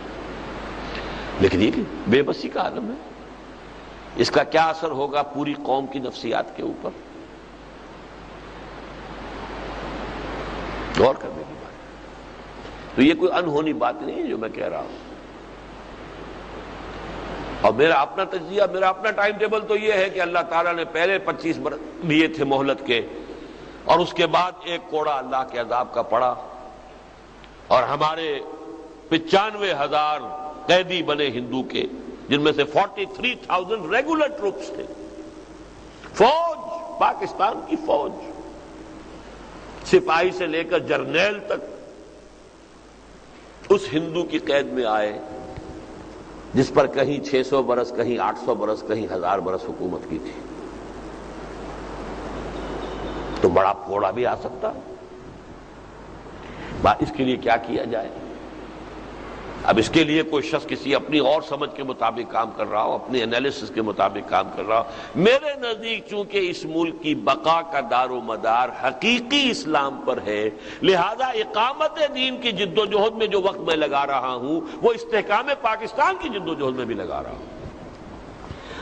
لیکن یہ بے بسی کا عالم ہے۔ اس کا کیا اثر ہوگا پوری قوم کی نفسیات کے اوپر، غور کرنے کی بات۔ تو یہ کوئی انہونی بات نہیں ہے جو میں کہہ رہا ہوں، اور میرا اپنا تجزیہ، میرا اپنا ٹائم ٹیبل تو یہ ہے کہ اللہ تعالیٰ نے پہلے 25 برس دیے تھے مہلت کے، اور اس کے بعد ایک کوڑا اللہ کے عذاب کا پڑا، اور ہمارے 95,000 قیدی بنے ہندو کے، جن میں سے 43,000 ریگولر ٹروپس تھے۔ فوج، پاکستان کی فوج، سپاہی سے لے کر جرنیل تک اس ہندو کی قید میں آئے جس پر کہیں 600 برس، کہیں 800 برس، کہیں 1000 برس حکومت کی تھی۔ تو بڑا کوڑا بھی آ سکتا، اس کے لیے کیا کیا جائے؟ اب اس کے لیے کوئی شخص کسی اپنی اور سمجھ کے مطابق کام کر رہا ہو، اپنی انالیسس کے مطابق کام کر رہا ہو۔ میرے نزدیک چونکہ اس ملک کی بقا کا دار و مدار حقیقی اسلام پر ہے، لہذا اقامت دین کی جد و جہد میں جو وقت میں لگا رہا ہوں وہ استحکام پاکستان کی جد و جہد میں بھی لگا رہا ہوں۔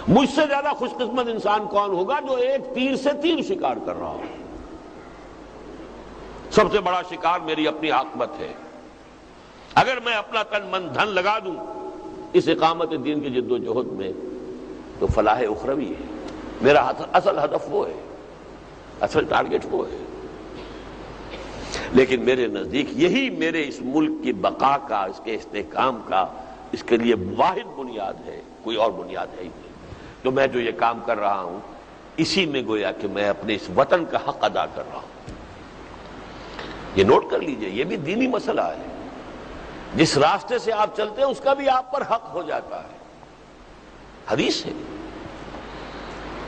مجھ سے زیادہ خوش قسمت انسان کون ہوگا جو ایک تیر سے 3 شکار کر رہا ہو؟ سب سے بڑا شکار میری اپنی عاقبت ہے۔ اگر میں اپنا تن من دھن لگا دوں اس اقامت دین کی جد و جہد میں تو فلاح اخروی ہے، میرا اصل ہدف وہ ہے، اصل ٹارگٹ وہ ہے۔ لیکن میرے نزدیک یہی میرے اس ملک کی بقا کا، اس کے استحکام کا، اس کے لیے واحد بنیاد ہے، کوئی اور بنیاد ہے ہی نہیں۔ تو میں جو یہ کام کر رہا ہوں اسی میں گویا کہ میں اپنے اس وطن کا حق ادا کر رہا ہوں۔ یہ نوٹ کر لیجئے، یہ بھی دینی مسئلہ ہے۔ جس راستے سے آپ چلتے ہیں اس کا بھی آپ پر حق ہو جاتا ہے، حدیث ہے۔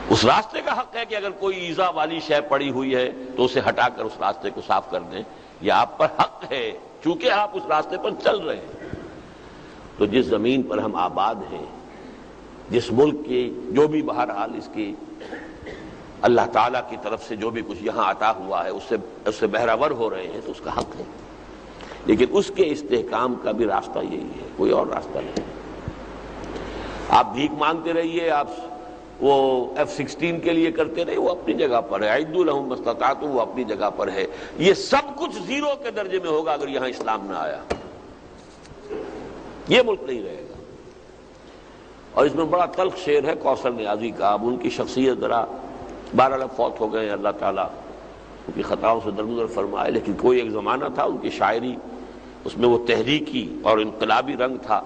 اس راستے کا حق ہے کہ اگر کوئی ایذا والی شے پڑی ہوئی ہے تو اسے ہٹا کر اس راستے کو صاف کر دیں، یہ آپ پر حق ہے چونکہ آپ اس راستے پر چل رہے ہیں۔ تو جس زمین پر ہم آباد ہیں، جس ملک کی جو بھی بہرحال اس کی اللہ تعالیٰ کی طرف سے جو بھی کچھ یہاں عطا ہوا ہے اس سے بہرہور ہو رہے ہیں تو اس کا حق ہے، لیکن اس کے استحکام کا بھی راستہ یہی ہے، کوئی اور راستہ نہیں۔ آپ بھیک مانگتے رہیے، آپ وہ F-16 کے لیے کرتے رہے، وہ اپنی جگہ پر ہے، اعدوا لہم ما استطعتم، وہ اپنی جگہ پر ہے۔ یہ سب کچھ زیرو کے درجے میں ہوگا اگر یہاں اسلام نہ آیا، یہ ملک نہیں رہے گا۔ اور اس میں بڑا تلخ شعر ہے کوثر نیازی کا، اب ان کی شخصیت ذرا بہرحال فوت ہو گئے ہیں، اللہ تعالیٰ ان کی خطاؤں سے درگزر فرمائے، لیکن کوئی ایک زمانہ تھا ان کی شاعری، اس میں وہ تحریکی اور انقلابی رنگ تھا۔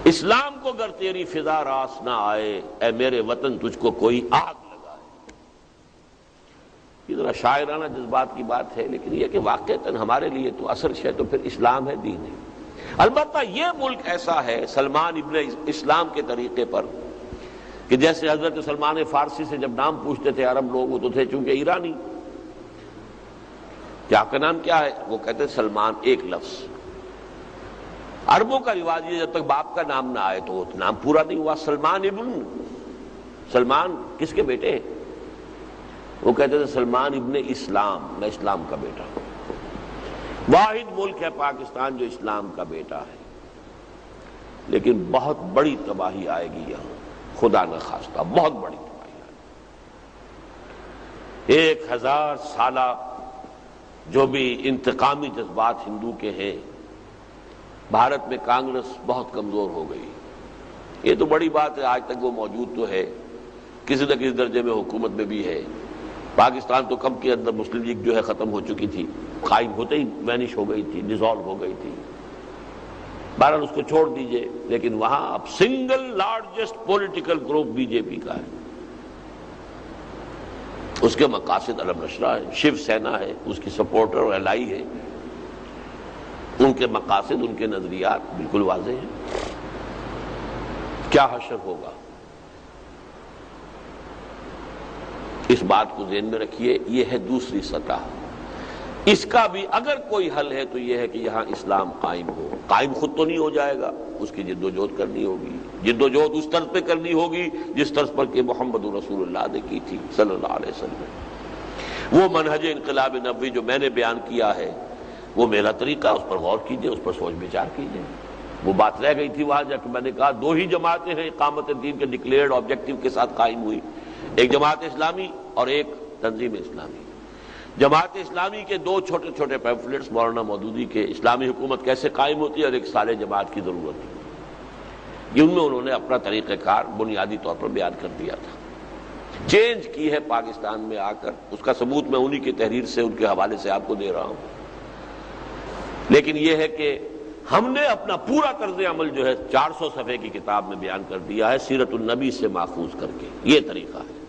اسلام کو گر تیری فضا راس نہ آئے، اے میرے وطن تجھ کو کوئی آگ لگائے۔ یہ ذرا شاعرانہ جذبات کی بات ہے، لیکن یہ کہ واقعتاً ہمارے لیے تو اصل شے تو پھر اسلام ہے، دین ہے۔ البتہ یہ ملک ایسا ہے سلمان ابن اسلام کے طریقے پر کہ جیسے حضرت سلمان فارسی سے جب نام پوچھتے تھے عرب لوگ، وہ تو تھے چونکہ ایرانی، کہ آپ کا نام کیا ہے؟ وہ کہتے سلمان، ایک لفظ۔ عربوں کا رواج یہ جب تک باپ کا نام نہ آئے تو نام پورا نہیں ہوا۔ سلمان ابن، سلمان کس کے بیٹے ہیں؟ وہ کہتے تھے سلمان ابن اسلام، میں اسلام کا بیٹا ہوں۔ واحد ملک ہے پاکستان جو اسلام کا بیٹا ہے، لیکن بہت بڑی تباہی آئے گی یہاں، خدا نہ خواستہ بہت بڑی تباہی آئے گی۔ 1000 سالہ جو بھی انتقامی جذبات ہندو کے ہیں، بھارت میں کانگریس بہت کمزور ہو گئی، یہ تو بڑی بات ہے، آج تک وہ موجود تو ہے، کسی نہ کسی درجے میں حکومت میں بھی ہے. پاکستان تو کم کے اندر مسلم لیگ جو ہے ختم ہو چکی تھی، قائم ہوتے ہی وینش ہو گئی تھی، ڈیزالو ہو گئی تھی. بہرحال اس کو چھوڑ دیجئے، لیکن وہاں اب single largest political group B J P کا ہے. اس کے مقاصد علم نشرہ ہے، شیو سینا ہے اس کی سپورٹر اور الائی ہے. ان کے مقاصد، ان کے نظریات بالکل واضح ہیں. کیا حشر ہوگا، اس بات کو ذہن میں رکھیے. یہ ہے دوسری سطح. اس کا بھی اگر کوئی حل ہے تو یہ ہے کہ یہاں اسلام قائم ہو. قائم خود تو نہیں ہو جائے گا، اس کی جد و جہد کرنی ہوگی. جد و جہد اس طرز پہ کرنی ہوگی جس طرز پر کہ محمد رسول اللہ نے کی تھی صلی اللہ علیہ وسلم. وہ منہج انقلاب نبوی جو میں نے بیان کیا ہے وہ میرا طریقہ، اس پر غور کیجئے، اس پر سوچ بچار کیجئے. وہ بات رہ گئی تھی وہاں جا کے میں نے کہا 2 ہی جماعتیں ہیں اقامت دین کے ڈکلیئرڈ آبجیکٹو کے ساتھ قائم ہوئی، ایک جماعت اسلامی اور ایک تنظیم اسلامی. جماعت اسلامی کے 2 چھوٹے چھوٹے پیمفلیٹس مولانا مودودی کے، اسلامی حکومت کیسے قائم ہوتی ہے اور ایک سارے جماعت کی ضرورت ہے. ان میں انہوں نے اپنا طریقہ کار بنیادی طور پر بیان کر دیا تھا. چینج کی ہے پاکستان میں آ کر، اس کا ثبوت میں انہی کی تحریر سے، ان کے حوالے سے آپ کو دے رہا ہوں. لیکن یہ ہے کہ ہم نے اپنا پورا طرز عمل جو ہے 400 صفحے کی کتاب میں بیان کر دیا ہے، سیرت النبی سے ماخوذ کر کے. یہ طریقہ ہے،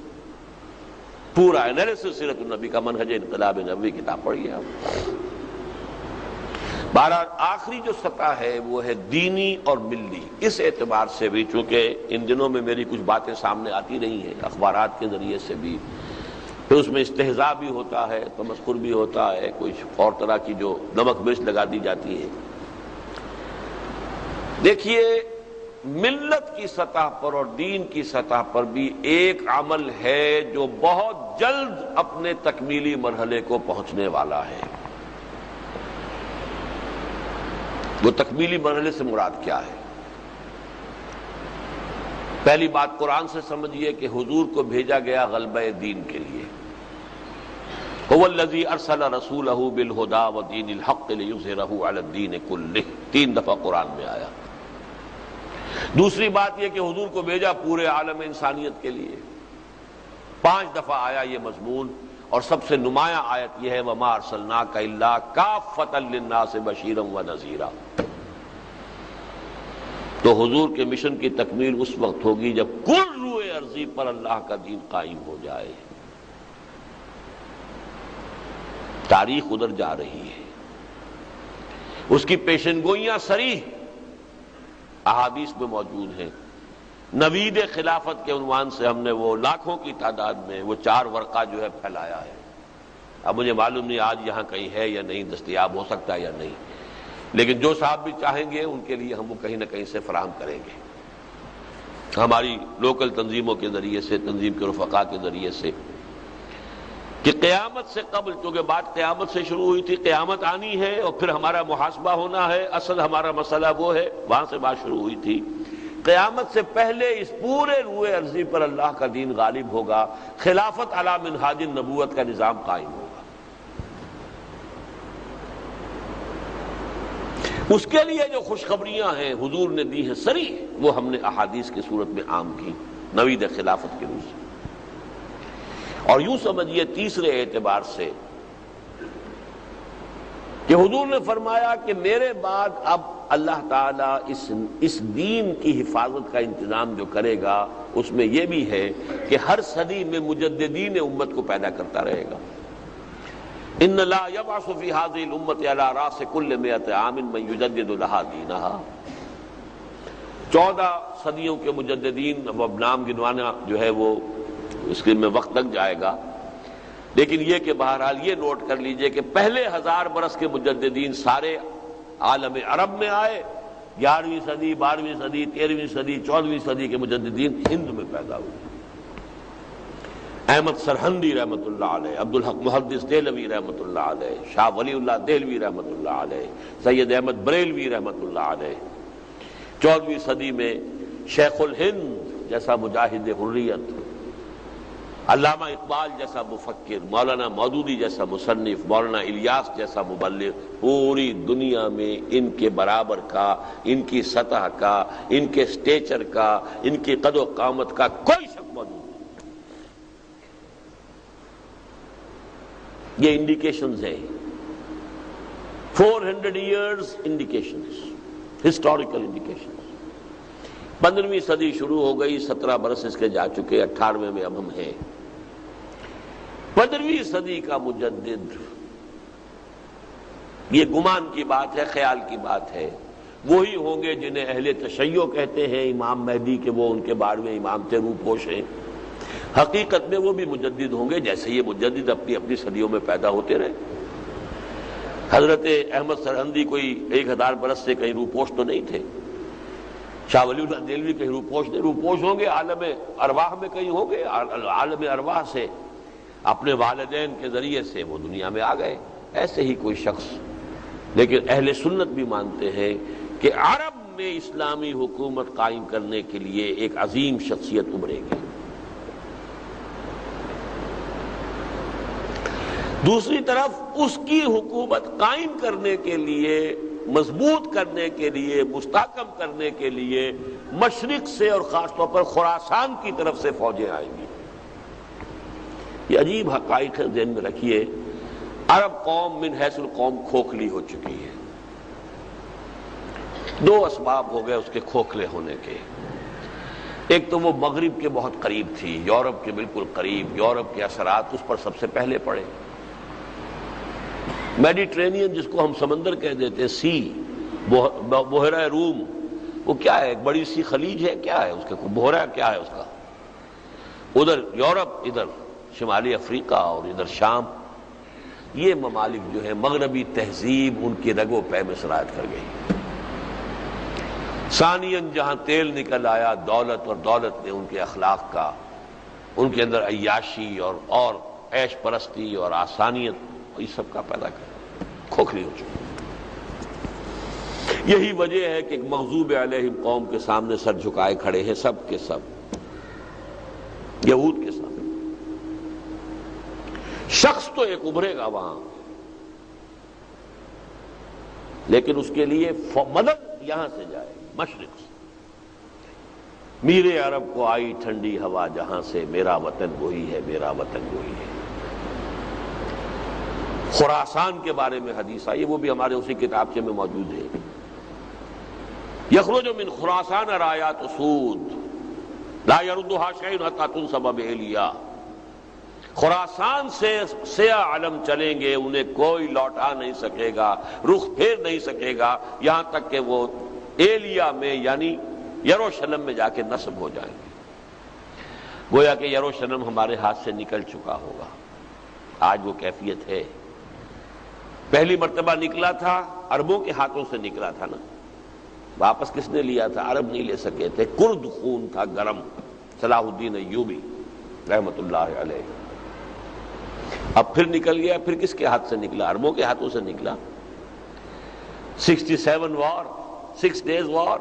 پورا انالیسس سیرت النبی کا، منہج انقلاب نبوی کتاب پڑھیے آپ. بہرحال آخری جو سطح ہے وہ ہے دینی اور ملی. اس اعتبار سے بھی چونکہ ان دنوں میں میری کچھ باتیں سامنے آتی رہی ہیں اخبارات کے ذریعے سے بھی، پھر اس میں استہزاء بھی ہوتا ہے، تمسخر بھی ہوتا ہے، کچھ اور طرح کی جو نمک مرچ لگا دی جاتی ہے. دیکھیے ملت کی سطح پر اور دین کی سطح پر بھی ایک عمل ہے جو بہت جلد اپنے تکمیلی مرحلے کو پہنچنے والا ہے. وہ تکمیلی مرحلے سے مراد کیا ہے؟ پہلی بات قرآن سے سمجھیے کہ حضور کو بھیجا گیا غلبہ دین کے لیے. هو الذی ارسل رسولہ بالہدی ودین الحق لیظہرہ علی الدین کلہ، 3 دفعہ قرآن میں آیا. دوسری بات یہ کہ حضور کو بھیجا پورے عالم انسانیت کے لیے، 5 دفعہ آیا یہ مضمون. اور سب سے نمایاں آیت یہ ہے وما ارسلناک الا کافۃ للناس بشیرا ونذیرا. تو حضور کے مشن کی تکمیل اس وقت ہوگی جب کل روئے ارضی پر اللہ کا دین قائم ہو جائے. تاریخ ادھر جا رہی ہے، اس کی پیشن گوئیاں صریح احادیث میں موجود ہیں. نوید خلافت کے عنوان سے ہم نے وہ لاکھوں کی تعداد میں وہ 4 ورقہ جو ہے پھیلایا ہے. اب مجھے معلوم نہیں آج یہاں کہیں ہے یا نہیں، دستیاب ہو سکتا ہے یا نہیں، لیکن جو صاحب بھی چاہیں گے ان کے لیے ہم وہ کہیں نہ کہیں سے فراہم کریں گے، ہماری لوکل تنظیموں کے ذریعے سے، تنظیم کے رفقا کے ذریعے سے. کہ قیامت سے قبل، چونکہ بات قیامت سے شروع ہوئی تھی، قیامت آنی ہے اور پھر ہمارا محاسبہ ہونا ہے، اصل ہمارا مسئلہ وہ ہے، وہاں سے بات شروع ہوئی تھی. قیامت سے پہلے اس پورے روئے ارضی پر اللہ کا دین غالب ہوگا، خلافت علی منہاج النبوت کا نظام قائم ہوگا. اس کے لیے جو خوشخبریاں ہیں حضور نے دی ہیں صریح، وہ ہم نے احادیث کی صورت میں عام کی نوید خلافت کے روح سے. اور یوں سمجھیے تیسرے اعتبار سے کہ حضور نے فرمایا کہ میرے بعد اب اللہ تعالیٰ اس دین کی حفاظت کا انتظام جو کرے گا اس میں یہ بھی ہے کہ ہر صدی میں مجددین امت کو پیدا کرتا رہے گا. ان لا یبعث فی هذه الامة علی راس کل 100 عام من یجدد لها دینها. 14 صدیوں کے مجددین، اب نام گنوانا جو ہے وہ اس کے میں وقت لگ جائے گا، لیکن یہ کہ بہرحال یہ نوٹ کر لیجئے کہ پہلے 1000 برس کے مجددین سارے عالم عرب میں آئے. 11ویں صدی، 12ویں صدی، 13ویں صدی، 14ویں صدی کے مجددین ہند میں پیدا ہوئے. احمد سرہندی رحمۃ اللہ علیہ، عبدالحق محدث دہلوی رحمۃ اللہ علیہ، شاہ ولی اللہ دہلوی رحمۃ اللہ علیہ، سید احمد بریلوی رحمۃ اللہ علیہ. 14ویں صدی میں شیخ الہند جیسا مجاہد حریت، علامہ اقبال جیسا مفکر، مولانا مودودی جیسا مصنف، مولانا الیاس جیسا مبلغ، پوری دنیا میں ان کے برابر کا، ان کی سطح کا، ان کے سٹیچر کا، ان کی قد و قامت کا کوئی شک موجود نہیں. یہ انڈیکیشنز ہیں، 400 ایئرز انڈیکیشنز، ہسٹوریکل انڈیکیشنز۔ 15ویں صدی شروع ہو گئی، 17 برس اس کے جا چکے، 18ویں میں اب ہم ہیں۔ 15ویں صدی کا مجدد، یہ گمان کی بات ہے، خیال کی بات ہے، وہی ہوں گے جنہیں اہل تشیع کہتے ہیں، امام مہدی کے وہ ان کے 12ویں امام تھے، روپوش ہیں۔ حقیقت میں وہ بھی مجدد ہوں گے، جیسے یہ مجدد اپنی اپنی صدیوں میں پیدا ہوتے رہے۔ حضرت احمد سرہندی کوئی 1000 برس سے کہیں روپوش تو نہیں تھے، شاہ ولی اللہ دہلوی کہیں روپوش نہیں، روپوش ہوں گے عالم ارواح میں کہیں ہوں گے، عالم ارواح سے اپنے والدین کے ذریعے سے وہ دنیا میں آ گئے، ایسے ہی کوئی شخص۔ لیکن اہل سنت بھی مانتے ہیں کہ عرب میں اسلامی حکومت قائم کرنے کے لیے ایک عظیم شخصیت ابھرے گی۔ دوسری طرف اس کی حکومت قائم کرنے کے لیے، مضبوط کرنے کے لیے، مستحکم کرنے کے لیے مشرق سے اور خاص طور پر خراسان کی طرف سے فوجیں آئیں گی۔ یہ عجیب حقائق ہے، ذہن میں رکھیے۔ عرب قوم من حیث القوم کھوکھلی ہو چکی ہے۔ 2 اسباب ہو گئے اس کے کھوکھلے ہونے کے۔ ایک تو وہ مغرب کے بہت قریب تھی، یورپ کے بالکل قریب، یورپ کے اثرات اس پر سب سے پہلے پڑے۔ میڈیٹرینین جس کو ہم سمندر کہہ دیتے ہیں، سی، بحیرہ روم، وہ کیا ہے؟ ایک بڑی سی خلیج ہے، کیا ہے اس کے؟ بحیرہ کیا ہے اس کا؟ ادھر یورپ، ادھر شمالی افریقہ اور ادھر شام، یہ ممالک جو ہے مغربی تہذیب ان کی رگ و پے میں سرایت کر گئی۔ ثانیاً جہاں تیل نکل آیا دولت، اور دولت نے ان کے اخلاق کا، ان کے اندر عیاشی اور عیش پرستی اور آسانیت، اس سب کا پیدا کر کھوکھلی ہو چکی۔ یہی وجہ ہے کہ ایک مغضوب علیہم قوم کے سامنے سر جھکائے کھڑے ہیں سب کے سب، یہود کے سامنے۔ شخص تو ایک ابھرے گا وہاں، لیکن اس کے لیے مدد یہاں سے جائے، مشرق سے۔ میرے عرب کو آئی ٹھنڈی ہوا جہاں سے، میرا وطن وہی ہے، میرا وطن وہی ہے۔ خراسان کے بارے میں حدیث آئی، وہ بھی ہمارے اسی کتابچے میں موجود ہے۔ یخرج من خراسان رایات سود لا یردها شیء حتی تنصب بإیلیا۔ خراسان سے سیاہ علم چلیں گے، انہیں کوئی لوٹا نہیں سکے گا، رخ پھیر نہیں سکے گا، یہاں تک کہ وہ ایلیا میں یعنی یروشلم میں جا کے نصب ہو جائیں گے۔ گویا کہ یروشلم ہمارے ہاتھ سے نکل چکا ہوگا، آج وہ کیفیت ہے۔ پہلی مرتبہ نکلا تھا، عربوں کے ہاتھوں سے نکلا تھا نا، واپس کس نے لیا تھا؟ عرب نہیں لے سکے تھے، کرد خون تھا گرم، صلاح الدین ایوبی رحمت اللہ علیہ۔ اب پھر نکل گیا، پھر کس کے ہاتھ سے نکلا؟ عربوں کے ہاتھوں سے نکلا۔ 67 وار، 6 days وار،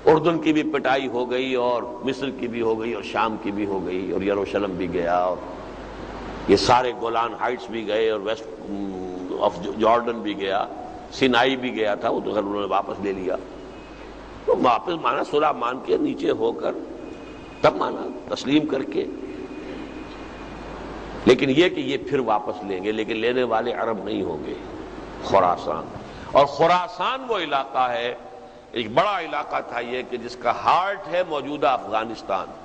اردن کی بھی پٹائی ہو گئی اور مصر کی بھی ہو گئی اور شام کی بھی ہو گئی اور یروشلم بھی گیا اور یہ سارے گولان ہائٹس بھی گئے اور ویسٹ آف جارڈن بھی گیا، سینائی بھی گیا تھا، وہ تو انہوں نے واپس لے لیا۔ تو واپس مانا صلح مان کے نیچے ہو کر، تب مانا تسلیم کر کے، لیکن یہ کہ یہ پھر واپس لیں گے، لیکن لینے والے عرب نہیں ہوں گے، خراسان۔ اور خراسان وہ علاقہ ہے، ایک بڑا علاقہ تھا یہ، کہ جس کا ہارٹ ہے موجودہ افغانستان۔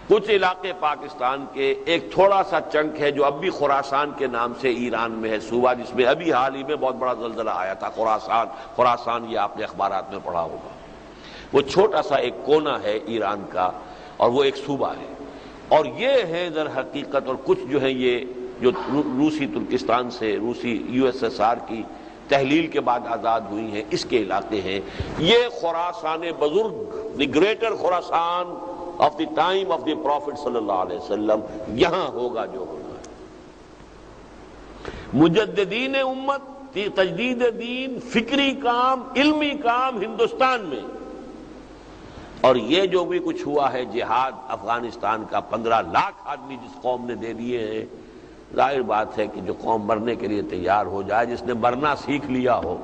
کچھ علاقے پاکستان کے، ایک تھوڑا سا چنک ہے جو اب بھی خراسان کے نام سے ایران میں ہے، صوبہ جس میں ابھی حال ہی میں بہت بڑا زلزلہ آیا تھا، خراسان، یہ آپ نے اخبارات میں پڑھا ہوگا۔ وہ چھوٹا سا ایک کونا ہے ایران کا، اور وہ ایک صوبہ ہے۔ اور یہ ہے در حقیقت، اور کچھ جو ہے یہ جو روسی ترکستان سے، روسی USSR کی تحلیل کے بعد آزاد ہوئی ہیں، اس کے علاقے ہیں۔ یہ خراسان بزرگ، the greater Khorasan of the time of the prophet صلی اللہ علیہ وسلم، یہاں ہوگا جو ہونا ہے۔ مجددین امت، تجدید دین، فکری کام، علمی کام ہندوستان میں۔ اور یہ جو بھی کچھ ہوا ہے جہاد افغانستان کا، 15 لاکھ آدمی جس قوم نے دے دیے ہیں، ظاہر بات ہے کہ جو قوم مرنے کے لیے تیار ہو جائے، جس نے مرنا سیکھ لیا ہو،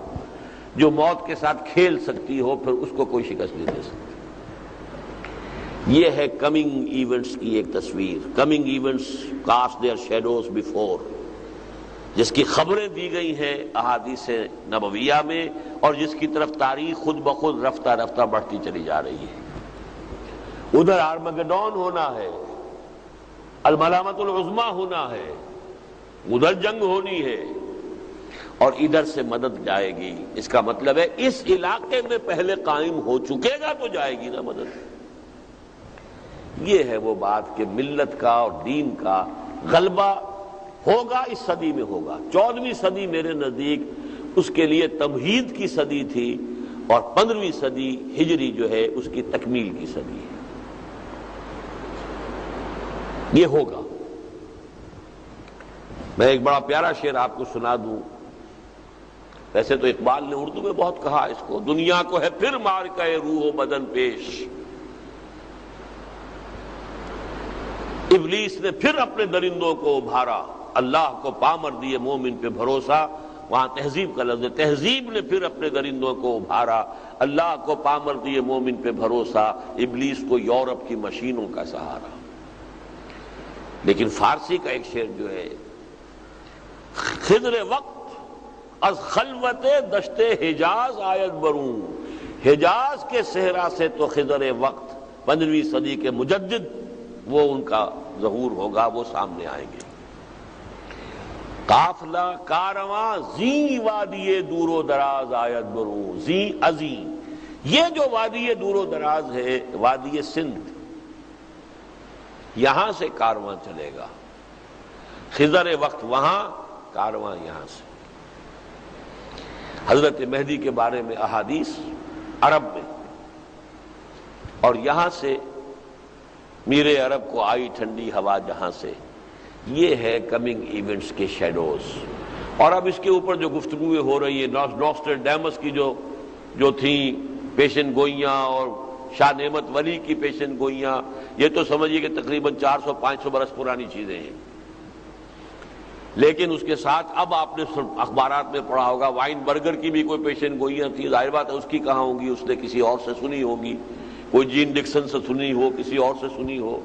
جو موت کے ساتھ کھیل سکتی ہو، پھر اس کو کوئی شکست نہیں دے سکتی۔ یہ ہے کمنگ ایونٹس کی ایک تصویر. Coming events cast their shadows before, جس کی خبریں دی گئی ہیں احادیث نبویہ میں، اور جس کی طرف تاریخ خود بخود رفتہ رفتہ بڑھتی چلی جا رہی ہے. ادھر آرمگڈون ہونا ہے، الملامت العظمی ہونا ہے، ادھر جنگ ہونی ہے، اور ادھر سے مدد جائے گی. اس کا مطلب ہے اس علاقے میں پہلے قائم ہو چکے گا تو جائے گی نا مدد. یہ ہے وہ بات کہ ملت کا اور دین کا غلبہ ہوگا، اس صدی میں ہوگا. 14ویں صدی میرے نزدیک اس کے لیے تمہید کی صدی تھی، اور 15ویں صدی ہجری جو ہے اس کی تکمیل کی صدی ہے. یہ ہوگا. میں ایک بڑا پیارا شعر آپ کو سنا دوں. ویسے تو اقبال نے اردو میں بہت کہا اس کو. دنیا کو ہے پھر مارکہ روح و بدن پیش، ابلیس نے پھر اپنے درندوں کو ابھارا، اللہ کو پامر دیے مومن پہ بھروسہ. وہاں تہذیب کا لفظ ہے. تہذیب نے پھر اپنے درندوں کو ابھارا، اللہ کو پامر دیے مومن پہ بھروسہ، ابلیس کو یورپ کی مشینوں کا سہارا. لیکن فارسی کا ایک شعر جو ہے، خضر وقت از خلوت دشت حجاز آیت بروں، حجاز کے صحرا سے تو خضر وقت 15ویں صدی کے مجدد وہ ان کا ظہور ہوگا، وہ سامنے آئیں گے. قافلہ کارواں زی وادی دور و دراز آیت بروں، زی عظیم. یہ جو وادی دور و دراز ہے، وادی سندھ، یہاں سے کارواں چلے گا. خضر وقت وہاں، کارواں یہاں سے. حضرت مہدی کے بارے میں احادیث عرب میں، اور یہاں سے میرے عرب کو آئی ٹھنڈی ہوا جہاں سے. یہ ہے کمنگ ایونٹس کے شیڈوز. اور اب اس کے اوپر جو گفتگویں ہو رہی ہیں، نوسٹرڈیمس کی جو تھیں پیشن گوئیاں، اور شاہ نعمت ولی کی پیشن گوئیاں، یہ تو سمجھیے کہ تقریباً 400-500 برس پرانی چیزیں ہیں. لیکن اس کے ساتھ اب آپ نے اخبارات میں پڑھا ہوگا وائن برگر کی بھی کوئی پیشن گوئیاں تھیں. ظاہر بات ہے اس کی کہاں ہوں گی، اس نے کسی اور سے سنی ہوگی، کوئی جین ڈکسن سے سنی ہو، کسی اور سے سنی ہو.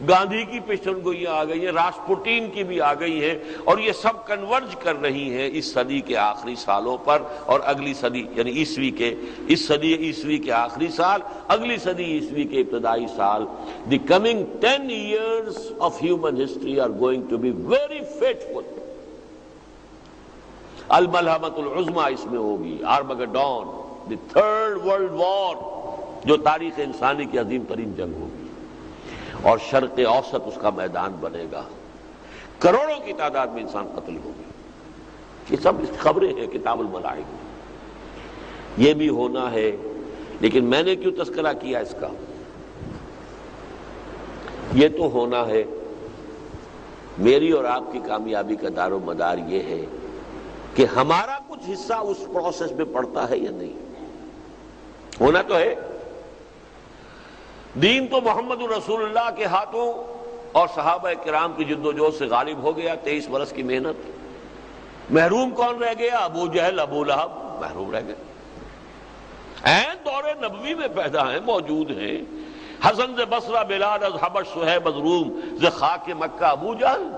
گاندھی کی پیشن گوئیاں آ گئی ہیں، راسپوٹین کی بھی آ گئی ہیں، اور یہ سب کنورج کر رہی ہیں اس صدی کے آخری سالوں پر. اور اگلی صدی یعنی عیسوی کے، اس صدی عیسوی کے آخری سال، اگلی صدی عیسوی کے ابتدائی سال. The coming 10 years of human history are going to be very fateful. الملحمۃ العظمی اس میں ہوگی، Armageddon, the third world war, جو تاریخ انسانی کی عظیم ترین جنگ ہوگی، اور شرق اوسط اس کا میدان بنے گا. کروڑوں کی تعداد میں انسان قتل ہوگی. یہ سب خبریں ہیں کتاب الملائک میں. یہ بھی ہونا ہے. لیکن میں نے کیوں تذکرہ کیا اس کا؟ یہ تو ہونا ہے. میری اور آپ کی کامیابی کا دار و مدار یہ ہے کہ ہمارا کچھ حصہ اس پروسیس میں پڑتا ہے یا نہیں. ہونا تو ہے. دین تو محمد رسول اللہ کے ہاتھوں اور صحابہ کرام کی جد و جہد سے غالب ہو گیا. 23 برس کی محنت. محروم کون رہ گیا؟ ابو جہل، ابو لہب محروم رہ گئے. عین دور نبوی میں پیدا ہیں، موجود ہیں. حسن ز بصرہ بلال از حبش صہیب از روم ز خاک مکہ ابو جہل.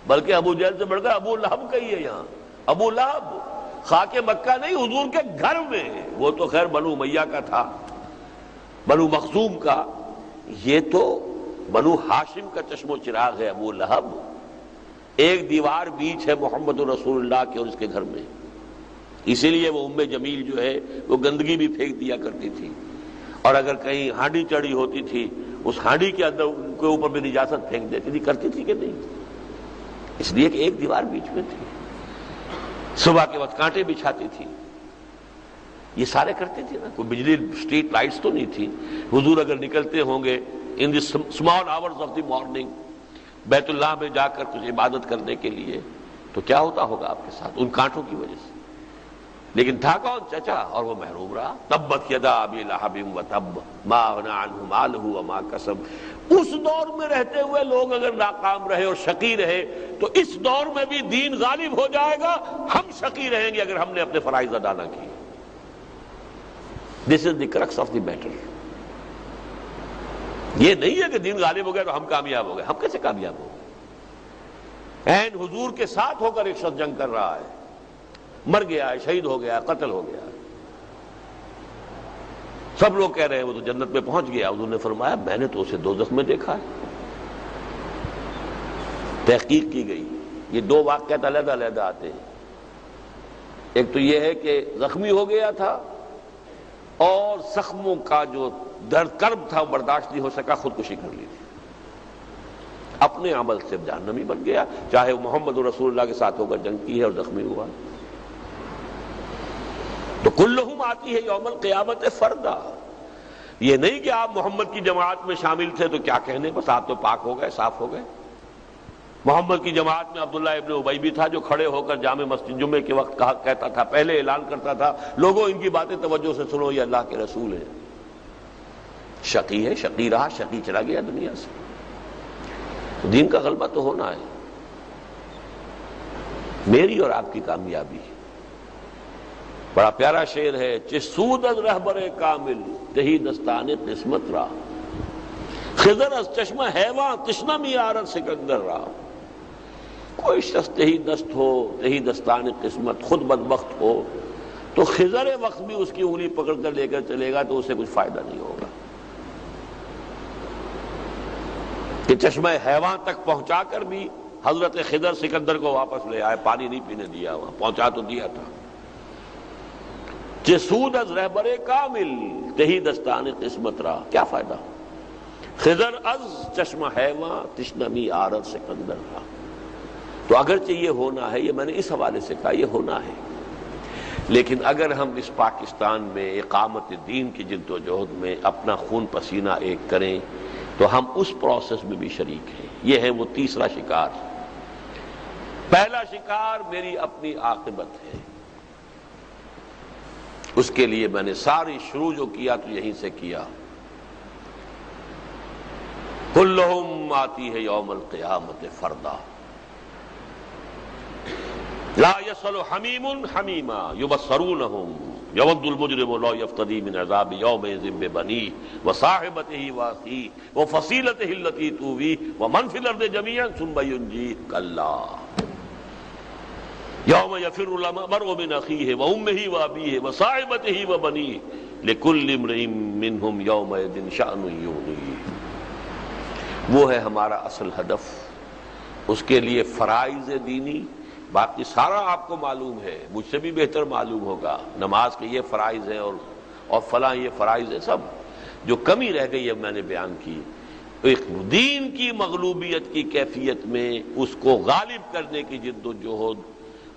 بلکہ ابو جہل سے بڑھ کر ابو لہب کہی ہے یہاں. ابو لہب خاک مکہ نہیں، حضور کے گھر میں. وہ تو خیر بنو امیہ کا تھا، بنو مخزوم کا. یہ تو بنو ہاشم کا چشم و چراغ ہے ابو لہب. ایک دیوار بیچ ہے محمد رسول اللہ کے اور اس کے گھر میں. اسی لیے وہ ام جمیل جو ہے وہ گندگی بھی پھینک دیا کرتی تھی، اور اگر کہیں ہانڈی چڑھی ہوتی تھی اس ہانڈی کے اندر ان کے اوپر بھی نجاست پھینک دیتی تھی. کرتی تھی کہ نہیں؟ اس لیے کہ ایک دیوار بیچ میں تھی. صبح کے وقت کانٹے بچھاتی تھی. یہ سارے کرتے تھے نا. کوئی بجلی اسٹریٹ لائٹس تو نہیں تھی. حضور اگر نکلتے ہوں گے in the small hours of the morning بیت اللہ میں جا کر کچھ عبادت کرنے کے لیے، تو کیا ہوتا ہوگا آپ کے ساتھ ان کانٹوں کی وجہ سے. لیکن تھا کون؟ چچا، اور وہ محروم رہا. تبت یدا ابی لہب وتب ما اغنی عنہ مالہ وما کسب. اس دور میں رہتے ہوئے لوگ اگر ناکام رہے اور شقی رہے تو اس دور میں بھی دین غالب ہو جائے گا. ہم شقی رہیں گے اگر ہم نے اپنے فرائض ادا نہ کیے. This is the crux of the matter. یہ نہیں ہے کہ دین غالب ہو گیا تو ہم کامیاب ہو گئے. ہم کیسے کامیاب ہو گئے؟ عین حضور کے ساتھ ہو کر ایک شخص جنگ کر رہا ہے، مر گیا ہے، شہید ہو گیا ہے، قتل ہو گیا ہے. سب لوگ کہہ رہے ہیں وہ تو جنت میں پہنچ گیا. حضور نے فرمایا میں نے تو اسے دوزخ میں دیکھا ہے. تحقیق کی گئی. یہ دو واقعات علیحدہ علیحدہ آتے ہیں. ایک تو یہ ہے کہ زخمی ہو گیا تھا اور زخموں کا جو درد کرب تھا وہ برداشت نہیں ہو سکا، خودکشی کر لی تھی. اپنے عمل سے جہنمی بن گیا، چاہے وہ محمد رسول اللہ کے ساتھ ہو کر جنگ کی ہے اور زخمی ہوا. تو کلہم آتی ہے یوم القیامت فردا. یہ نہیں کہ آپ محمد کی جماعت میں شامل تھے تو کیا کہنے، بس آپ تو پاک ہو گئے، صاف ہو گئے. محمد کی جماعت میں عبداللہ ابن ابی بھی تھا جو کھڑے ہو کر جامع مسجد جمعے کے وقت کہتا تھا، پہلے اعلان کرتا تھا لوگوں ان کی باتیں توجہ سے سنو، یہ اللہ کے رسول ہیں. شقی ہے، شقی رہا، شقی چلا گیا دنیا سے. دین کا غلبہ تو ہونا ہے. میری اور آپ کی کامیابی. بڑا پیارا شعر ہے، چسود از رہبر کامل تہی دستان قسمت را، خضر از چشمہ حیواں تشنہ می آرد سکندر را. کوئی شخص تہی دست ہو، تہی دستان قسمت، خود بدبخت ہو تو خضر وقت بھی اس کی انگلی پکڑ کر لے کر چلے گا تو اسے کچھ فائدہ نہیں ہوگا. کہ چشمہ حیواں تک پہنچا کر بھی حضرت خضر سکندر کو واپس لے آئے، پانی نہیں پینے دیا، وہاں پہنچا تو دیا تھا. چسود از رہبر کامل تہی دستان قسمت را، کیا فائدہ. خضر از چشمہ حیواں تشنمی آرد سکندر را. تو اگرچہ یہ ہونا ہے، یہ میں نے اس حوالے سے کہا یہ ہونا ہے، لیکن اگر ہم اس پاکستان میں اقامت دین کی جد و جہد میں اپنا خون پسینہ ایک کریں تو ہم اس پروسیس میں بھی شریک ہیں. یہ ہے وہ تیسرا شکار. پہلا شکار میری اپنی عاقبت ہے، اس کے لیے میں نے ساری شروع جو کیا تو یہیں سے کیا. کلہم آتی ہے یوم القیامت فردا، لا یسأل حمیم حمیما یبصرونہم یود المجرم لا یفتدی من عذاب یومئذ ببنیہ وصاحبتہ واخیہ وفصیلتہ التی تؤویہ ومن فی الارض جمیعا ثم ینجیہ کلا یوم یفر المرء من اخیہ وامہ وابیہ وصاحبتہ وبنیہ لکل امرئ منہم یومئذ شأن یغنیہ. وہ ہے ہمارا اصل ہدف. اس کے لیے فرائض دینی، باقی سارا آپ کو معلوم ہے، مجھ سے بھی بہتر معلوم ہوگا. نماز کے یہ فرائض ہیں اور فلاں یہ فرائض ہیں، سب جو کمی رہ گئی اب میں نے بیان کی. ایک دین کی مغلوبیت کی کیفیت میں اس کو غالب کرنے کی جد و جہد.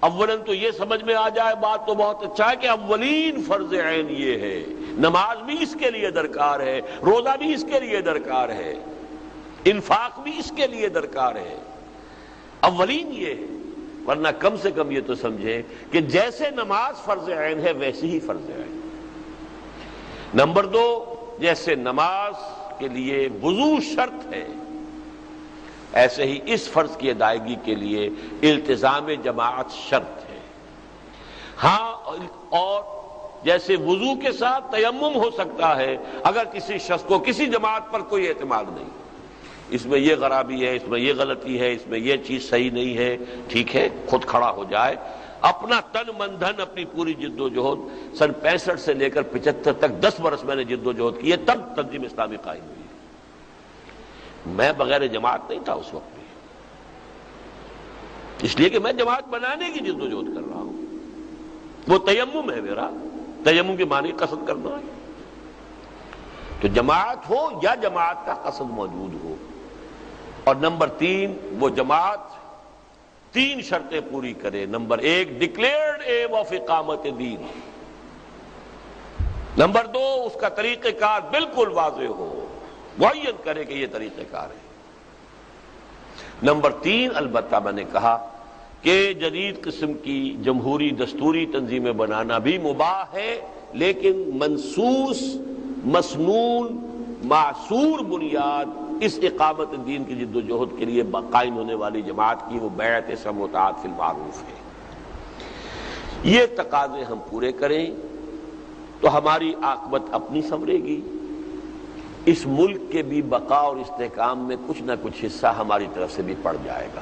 اولاً تو یہ سمجھ میں آ جائے بات تو بہت اچھا ہے کہ اولین فرض عین یہ ہے. نماز بھی اس کے لیے درکار ہے، روزہ بھی اس کے لیے درکار ہے، انفاق بھی اس کے لیے درکار ہے. اولین یہ ہے. ورنہ کم سے کم یہ تو سمجھیں کہ جیسے نماز فرض عین ہے ویسے ہی فرض عین. نمبر 2، جیسے نماز کے لیے وضو شرط ہے ایسے ہی اس فرض کی ادائیگی کے لیے التزام جماعت شرط ہے. ہاں، اور جیسے وضو کے ساتھ تیمم ہو سکتا ہے اگر کسی شخص کو کسی جماعت پر کوئی اعتماد نہیں، اس میں یہ خرابی ہے، اس میں یہ غلطی ہے، اس میں یہ چیز صحیح نہیں ہے، ٹھیک ہے خود کھڑا ہو جائے، اپنا تن من دھن اپنی پوری جد و جہد. سن 65 سے لے کر 75 تک 10 برس میں نے جد و جہد کی ہے، تب تنظیم اسلامی قائم ہوئی. میں بغیر جماعت نہیں تھا اس وقت بھی، اس لیے کہ میں جماعت بنانے کی جد و جہد کر رہا ہوں. وہ تیمم ہے میرا، تیمم کے معنی قصد کرنا ہے. تو جماعت ہو یا جماعت کا قصد موجود ہو. اور نمبر 3، وہ جماعت 3 شرطیں پوری کرے. نمبر 1، ڈکلیئرڈ ایم آف اقامت دین. نمبر 2، اس کا طریقہ کار بالکل واضح ہو، معین کرے کہ یہ طریقہ کار ہے. نمبر 3، البتہ میں نے کہا کہ جدید قسم کی جمہوری دستوری تنظیمیں بنانا بھی مباح ہے، لیکن منصوص مسنون معصور بنیاد اس اقامت دین کی جد و جہد کے لیے قائم ہونے والی جماعت کی وہ بیعت سمع و طاعت فی المعروف ہے. یہ تقاضے ہم پورے کریں تو ہماری عاقبت اپنی سنورے گی. اس ملک کے بھی بقا اور استحکام میں کچھ نہ کچھ حصہ ہماری طرف سے بھی پڑ جائے گا۔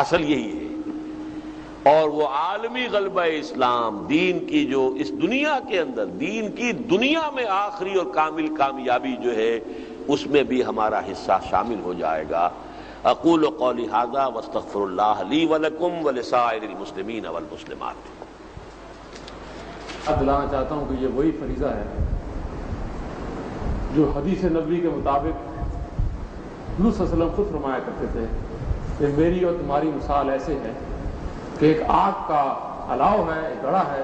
اصل یہی ہے۔ اور وہ عالمی غلبہ اسلام، دین کی جو اس دنیا کے اندر، دین کی دنیا میں آخری اور کامل کامیابی جو ہے، اس میں بھی ہمارا حصہ شامل ہو جائے گا۔ اقول قولی ھذا واستغفر اللہ لی ولکم ولسائر المسلمین والمسلمات۔ اب دلانا چاہتا ہوں کہ یہ وہی فریضہ ہے جو حدیث نبوی کے مطابق حضور صلی اللہ علیہ وسلم خود فرمایا کرتے تھے کہ میری اور تمہاری مثال ایسے ہے کہ ایک آگ کا الاؤ ہے، ایک گڑھا ہے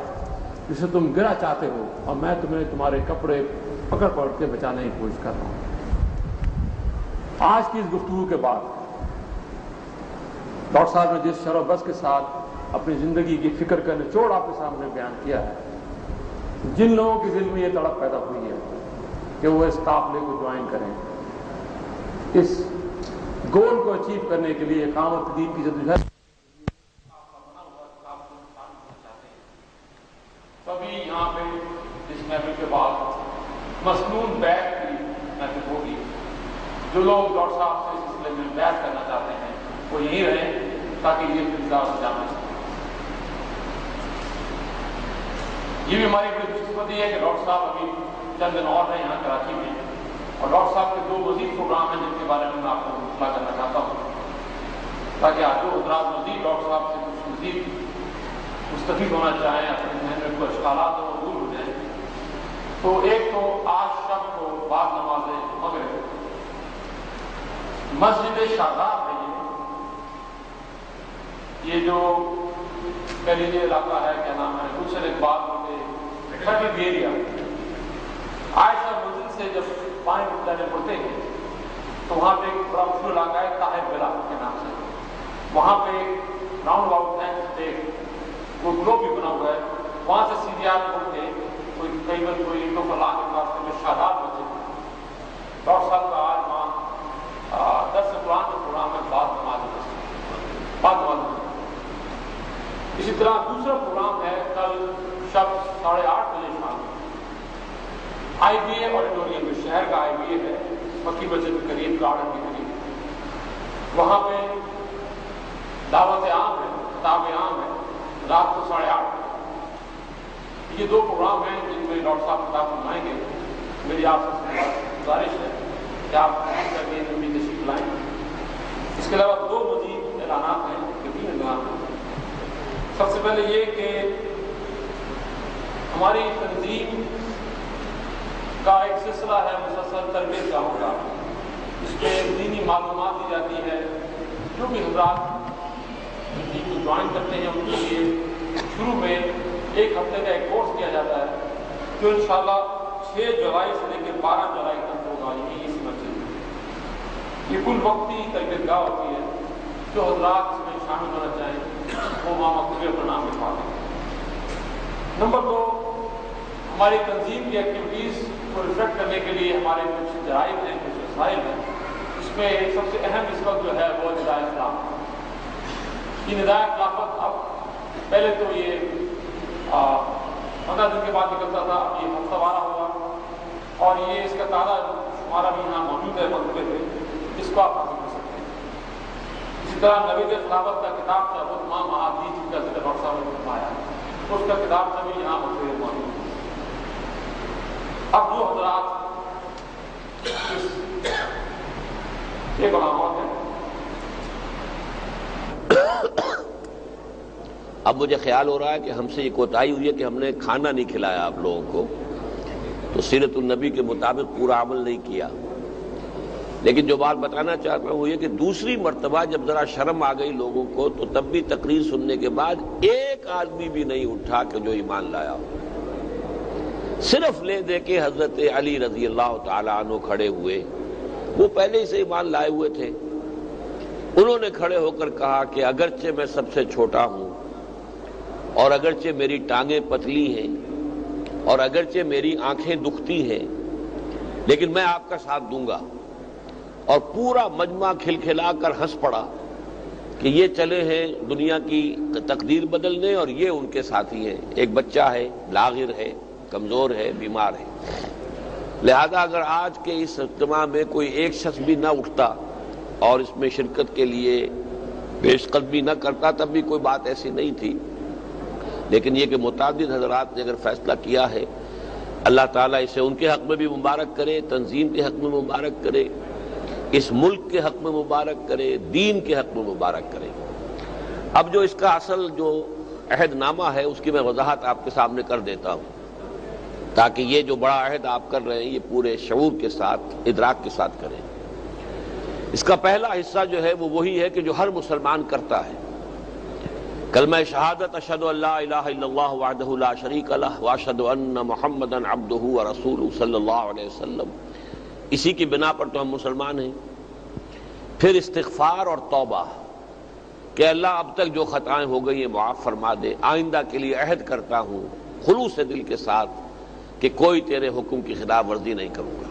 جسے تم گرا چاہتے ہو، اور میں تمہیں تمہارے کپڑے پکڑ پکڑ کے بچانے کی کوشش کر رہا ہوں۔ آج کی اس گفتگو کے بعد ڈاکٹر صاحب نے جس شرح و بس کے ساتھ اپنی زندگی کی فکر کا نچوڑ آپ کے سامنے بیان کیا ہے، جن لوگوں کے دل میں یہ تڑپ پیدا ہوئی ہے کہ وہ اس قافلے کو جوائن کریں، اس گول کو اچیو کرنے کے لیے اقامت دین کی جدوجہد سبھی یہاں پہ اس محفل کے بعد مسنون بیعت کی محفل ہوگی۔ جو لوگ ڈاکٹر صاحب سے اس سلسلے میں بیعت کرنا چاہتے ہیں وہ یہیں رہیں تاکہ یہ سلسلہ جامع سکے۔ یہ بھی ہماری بڑی خوش قسمتی ہے کہ ڈاکٹر صاحب ابھی چند دن اور ہیں یہاں کراچی میں، اور ڈاکٹر صاحب کے 2 مزید پروگرام ہیں جن کے بارے میں آپ کو اطلاع کرنا چاہتا ہوں، تاکہ آپ جو حضرات مزید ڈاکٹر صاحب سے کچھ مزید مستفید ہونا چاہیں، اپنے ذہن میں کوئی اشکالات اور دور ہو جائیں، تو ایک تو آج شب کو بعد نماز مغرب مسجد شاداب ہے، یہ جو کہہ لیجیے علاقہ ہے، کیا نام ہے، گلشن اقبال کے ٹرافک ایریا، عائشہ منزل سے جب پانی جانے پڑتے ہیں تو وہاں پہ ایک بڑا مشہور علاقہ ہے طاہر بلا کے نام سے، وہاں پہ راؤنڈ اباؤٹ ہے، وہ گلوب بھی بنا ہوا ہے، وہاں سے سیدھے آپ مڑ کے کوئی اینٹوں پر لا کے راستے میں شاداب مسجد، ڈاکٹر صاحب کا آج وہاں درس قرآن کا پروگرام ہے بعد نماز۔ اسی طرح دوسرا پروگرام ہے کل شب 8:30 بجے شام آئی بی اے آڈیٹوریم میں، شہر کا آئی بی اے ہے، مکی مسجد کے قریب، گارڈن کے قریب، وہاں پہ دعوت عام ہے، خطاب عام ہے، رات کو 8:30 بجے۔ یہ 2 پروگرام ہیں جن میں ڈاکٹر صاحب خطاب فرمائیں گے۔ میری آپ سے گزارش ہے کہ آپ تشریف لائیں۔ اس کے علاوہ 2 مزید اعلانات ہیں، 3 اعلانات ہیں۔ سب سے پہلے یہ کہ ہماری تنظیم کا ایک سلسلہ ہے مسلسل تربیت کا ہوگا، اس پہ دینی معلومات دی جاتی ہے۔ جو بھی حضرات تنظیم کو جوائن کرتے ہیں ان کے لیے شروع میں 1 ہفتے کا ایک کورس کیا جاتا ہے جو انشاءاللہ 6 جولائی سے لے کے 12 جولائی تک ہوگا، یہی اسی مسجد میں۔ یہ کل وقتی تربیت گاہ ہوتی ہے، جو حضرات اس میں شامل ہونا چاہیں وہ وہاں مکتوب اپنا نام لکھوا دیں۔ نمبر 2، ہماری تنظیم کی ایکٹیویٹیز کو ریفلیکٹ کرنے کے لیے ہمارے کچھ جرائم ہیں، کچھ وسائل ہیں۔ اس میں سب سے اہم اس وقت جو ہے وہ ندائے خلافت۔ یہ ندائے خلافت اب پہلے تو یہ 15 دن کے بعد نکلتا تھا، اب یہ ہفتہ وارہ ہوا، اور یہ اس کا تازہ ہمارا بھی یہاں موجود ہے مکتبے پہ، اس کو آپ حاصل کر سکتے ہیں۔ اسی طرح نوید خلافت کا کتاب تھا، وہ تمام احادیث کا ذکر ڈاکٹر صاحب نے فرمایا، اس کا کتاب سے بھی یہاں مکتبے موجود ہے۔ اب جو حضرات ایک علامات ہے، اب مجھے خیال ہو رہا ہے کہ ہم سے یہ کوتاہی ہوئی ہے کہ ہم نے کھانا نہیں کھلایا آپ لوگوں کو، تو سیرت النبی کے مطابق پورا عمل نہیں کیا۔ لیکن جو بات بتانا چاہتا ہوں وہ یہ کہ دوسری مرتبہ جب ذرا شرم آ گئی لوگوں کو تو تب بھی تقریر سننے کے بعد ایک آدمی بھی نہیں اٹھا کہ جو ایمان لایا ہو۔ صرف لے دے کے حضرت علی رضی اللہ تعالیٰ عنہ کھڑے ہوئے، وہ پہلے ہی سے ایمان لائے ہوئے تھے۔ انہوں نے کھڑے ہو کر کہا کہ اگرچہ میں سب سے چھوٹا ہوں، اور اگرچہ میری ٹانگیں پتلی ہیں، اور اگرچہ میری آنکھیں دکھتی ہیں، لیکن میں آپ کا ساتھ دوں گا۔ اور پورا مجمع کھلکھلا کر ہنس پڑا کہ یہ چلے ہیں دنیا کی تقدیر بدلنے اور یہ ان کے ساتھی ہیں، ایک بچہ ہے، لاغر ہے، کمزور ہے، بیمار ہے۔ لہذا اگر آج کے اس اجتماع میں کوئی ایک شخص بھی نہ اٹھتا اور اس میں شرکت کے لیے پیش قدمی نہ کرتا تب بھی کوئی بات ایسی نہیں تھی، لیکن یہ کہ متعدد حضرات نے اگر فیصلہ کیا ہے، اللہ تعالیٰ اسے ان کے حق میں بھی مبارک کرے، تنظیم کے حق میں مبارک کرے، اس ملک کے حق میں مبارک کرے، دین کے حق میں مبارک کرے۔ اب جو اس کا اصل جو عہد نامہ ہے اس کی میں وضاحت آپ کے سامنے کر دیتا ہوں، تاکہ یہ جو بڑا عہد آپ کر رہے ہیں یہ پورے شعور کے ساتھ، ادراک کے ساتھ کریں۔ اس کا پہلا حصہ جو ہے وہ وہی ہے کہ جو ہر مسلمان کرتا ہے، کلمہ شہادت اشہد ان لا الہ الا اللہ وحدہ لا شریک لہ واشہد ان محمدا عبدہ ورسولہ صلی اللہ علیہ وسلم، اسی کی بنا پر تو ہم مسلمان ہیں۔ پھر استغفار اور توبہ کہ اللہ اب تک جو خطائیں ہو گئی ہیں معاف فرما دے، آئندہ کے لیے عہد کرتا ہوں خلوص دل کے ساتھ کہ کوئی تیرے حکم کی خلاف ورزی نہیں کروں گا۔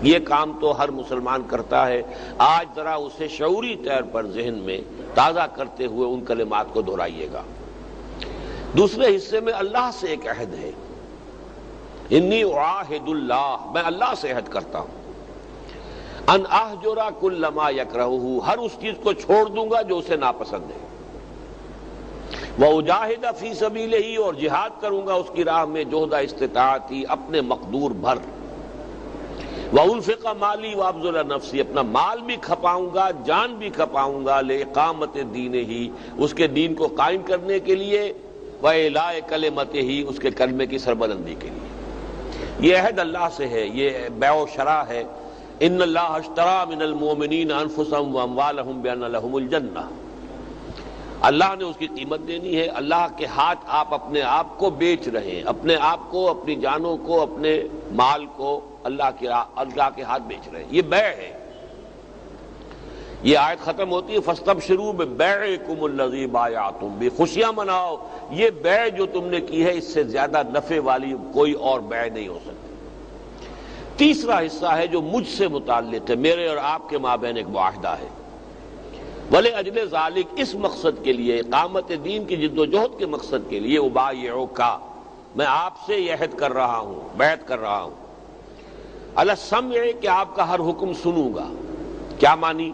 یہ کام تو ہر مسلمان کرتا ہے، آج ذرا اسے شعوری طور پر ذہن میں تازہ کرتے ہوئے ان کلمات کو دہرائیے گا۔ دوسرے حصے میں اللہ سے ایک عہد ہے، انی اعاہد اللہ، میں اللہ سے عہد کرتا ہوں، ان اہجر کل ما یکرہہ، ہر اس چیز کو چھوڑ دوں گا جو اسے ناپسند ہے، وَأُجَاهِدَ فِي سَبِيلِهِ، اور جہاد کروں گا اس کی راہ میں جہد استطاعتی، اپنے مقدور بھر، وَأُنفِقَ مَالِي وَأَبْذُلَ نَفْسِي، اپنا مال بھی کھپاؤں گا، جان بھی کھپاؤں گا، لِإِقَامَةِ دِينِهِ، اس کے دین کو قائم کرنے کے لیے، وَإِعْلَاءِ كَلِمَتِهِ، اس کے کلمے کی سربلندی کے لیے۔ یہ عہد اللہ سے ہے، یہ بیع و شرع ہے۔ ان اللہ اشترى من المؤمنین انفسهم واموالهم بان لهم الجنہ، اللہ نے اس کی قیمت دینی ہے۔ اللہ کے ہاتھ آپ اپنے آپ کو بیچ رہے ہیں، اپنے آپ کو، اپنی جانوں کو، اپنے مال کو اللہ کے ہاتھ بیچ رہے ہیں، یہ بیع ہے۔ یہ آیت ختم ہوتی ہے فاستبشروا ببیعکم الذی بایعتم بہ، خوشیاں مناؤ، یہ بیع جو تم نے کی ہے اس سے زیادہ نفع والی کوئی اور بیع نہیں ہو سکتی۔ تیسرا حصہ ہے جو مجھ سے متعلق ہے، میرے اور آپ کے مابین ایک معاہدہ ہے، وَلِأَجْلِ ذَلِكَ، اس مقصد کے لیے، اقامت دین کی جد و جہد کے مقصد کے لیے، اُبَایِعُکَ، میں آپ سے یہ عہد کر رہا ہوں، بیعت کر رہا ہوں، عَلَى السَّمْعِ، کہ آپ کا ہر حکم سنوں گا۔ کیا معنی؟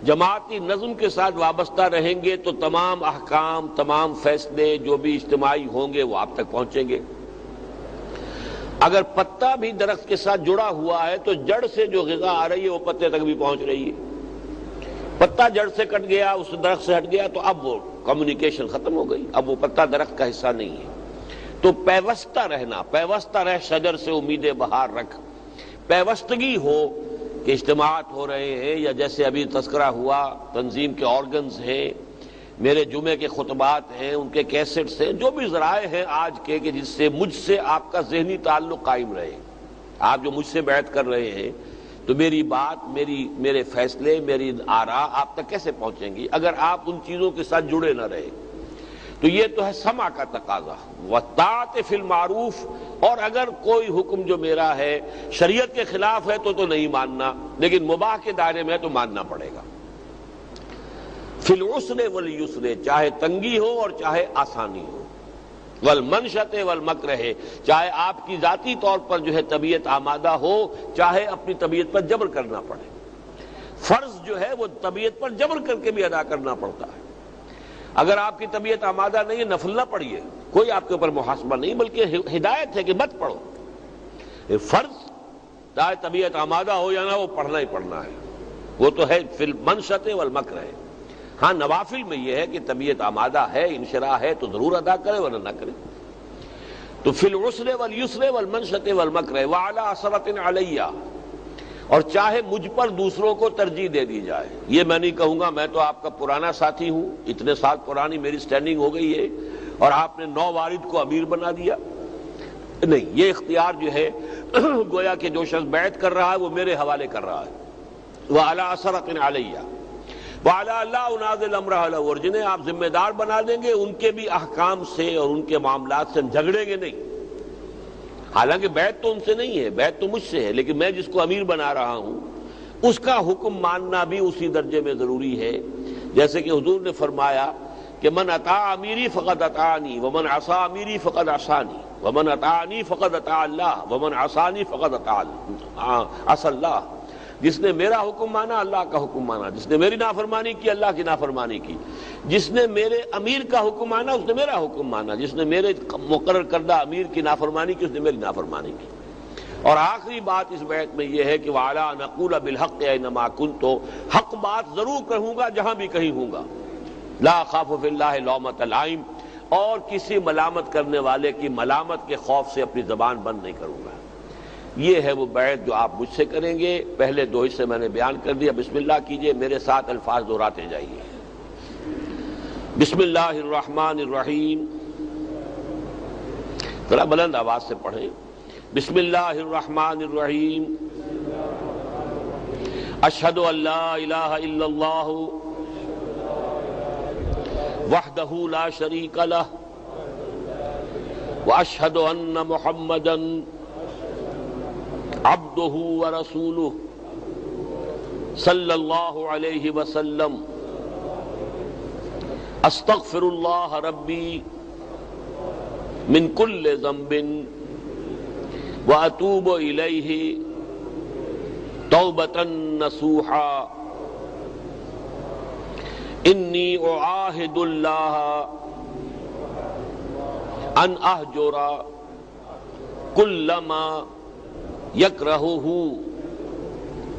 جماعتی نظم کے ساتھ وابستہ رہیں گے تو تمام احکام، تمام فیصلے جو بھی اجتماعی ہوں گے وہ آپ تک پہنچیں گے۔ اگر پتا بھی درخت کے ساتھ جڑا ہوا ہے تو جڑ سے جو غذا آ رہی ہے وہ پتے تک بھی پہنچ رہی ہے۔ پتا جڑ سے کٹ گیا، اس درخت سے ہٹ گیا تو اب وہ کمیونیکیشن ختم ہو گئی، اب وہ پتا درخت کا حصہ نہیں ہے۔ تو پیوستہ رہنا، پیوستہ رہ شجر سے امید بہار رکھ، پیوستگی ہو کہ اجتماعات ہو رہے ہیں، یا جیسے ابھی تذکرہ ہوا تنظیم کے آرگنز ہیں، میرے جمعے کے خطبات ہیں، ان کے کیسٹس ہیں، جو بھی ذرائع ہیں آج کے کہ جس سے مجھ سے آپ کا ذہنی تعلق قائم رہے۔ آپ جو مجھ سے بیعت کر رہے ہیں تو میری بات، میرے فیصلے، میری آراء آپ تک کیسے پہنچیں گی اگر آپ ان چیزوں کے ساتھ جڑے نہ رہے؟ تو یہ تو ہے سمع کا تقاضا، وَالطَّاعَةِ فِي الْمَعْرُوفِ، اور اگر کوئی حکم جو میرا ہے شریعت کے خلاف ہے تو نہیں ماننا، لیکن مباح کے دائرے میں ہے تو ماننا پڑے گا۔ فی العسر والیسر، چاہے تنگی ہو اور چاہے آسانی ہو، والمنشط والمکرہ، چاہے آپ کی ذاتی طور پر جو ہے طبیعت آمادہ ہو، چاہے اپنی طبیعت پر جبر کرنا پڑے۔ فرض جو ہے وہ طبیعت پر جبر کر کے بھی ادا کرنا پڑتا ہے۔ اگر آپ کی طبیعت آمادہ نہیں ہے نفل نہ پڑھیے، کوئی آپ کے اوپر محاسبہ نہیں، بلکہ ہدایت ہے کہ مت پڑھو۔ فرض چاہے طبیعت آمادہ ہو یا نہ ہو پڑھنا ہی پڑھنا ہے، وہ تو ہے فی المنشط والمکرہ۔ ہاں نوافل میں یہ ہے کہ طبیعت آمادہ ہے، انشراح ہے تو ضرور ادا کرے ورنہ نہ کرے۔ تو فی العسر والیسر والمنشط والمکرہ وعلی عثرۃ علی، اور چاہے مجھ پر دوسروں کو ترجیح دے دی جائے۔ یہ میں نہیں کہوں گا میں تو آپ کا پرانا ساتھی ہوں، اتنے سال پرانی میری سٹینڈنگ ہو گئی ہے اور آپ نے نو وارد کو امیر بنا دیا، نہیں، یہ اختیار جو ہے گویا کہ جو شخص بیعت کر رہا ہے وہ میرے حوالے کر رہا ہے۔ وعلی عثرۃ علی وعلی اللہ انازل امرہ لہ، اور جنہیں آپ ذمہ دار بنا دیں گے ان کے بھی احکام سے اور ان کے معاملات سے ہم جھگڑیں گے نہیں۔ حالانکہ بیعت تو ان سے نہیں ہے، بیعت تو مجھ سے ہے، لیکن میں جس کو امیر بنا رہا ہوں اس کا حکم ماننا بھی اسی درجے میں ضروری ہے۔ جیسے کہ حضور نے فرمایا کہ من اطاع امیری فقد اطاعنی ومن عصى امیری فقد عصانی ومن اطاعنی فقد اطاع اللہ ومن عصانی فقد عصى اللہ. جس نے میرا حکم مانا اللہ کا حکم مانا، جس نے میری نافرمانی کی اللہ کی نافرمانی کی، جس نے میرے امیر کا حکم مانا اس نے میرا حکم مانا، جس نے میرے مقرر کردہ امیر کی نافرمانی کی اس نے میری نافرمانی کی. اور آخری بات اس بیت میں یہ ہے کہ وَعَلَىٰ أَنْ أَقُولَ بِالْحَقِّ أَيْنَمَا كُنتُ، حق بات ضرور کہوں گا جہاں بھی کہیں ہوں گا. لا أخاف فی اللہ لومۃ لائم، اور کسی ملامت کرنے والے کی ملامت کے خوف سے اپنی زبان بند نہیں کروں گا. یہ ہے وہ بیعت جو آپ مجھ سے کریں گے. پہلے دو حصے میں نے بیان کر دیا. بسم اللہ کیجئے، میرے ساتھ الفاظ دہراتے جائیے. بسم اللہ الرحمن الرحیم. ذرا بلند آواز سے پڑھیں. بسم اللہ الرحمن الرحیم. اشہد ان لا الہ الا اللہ وحدہ لا شریک لہ واشہد ان محمدا عبدہ ورسولہ صلی اللہ علیہ وسلم. استغفر اللہ ربی من کل ذنب واتوب الیہ توبۃ نصوحا. انی اعاہد اللہ ان اہجر کل ما یکرہہ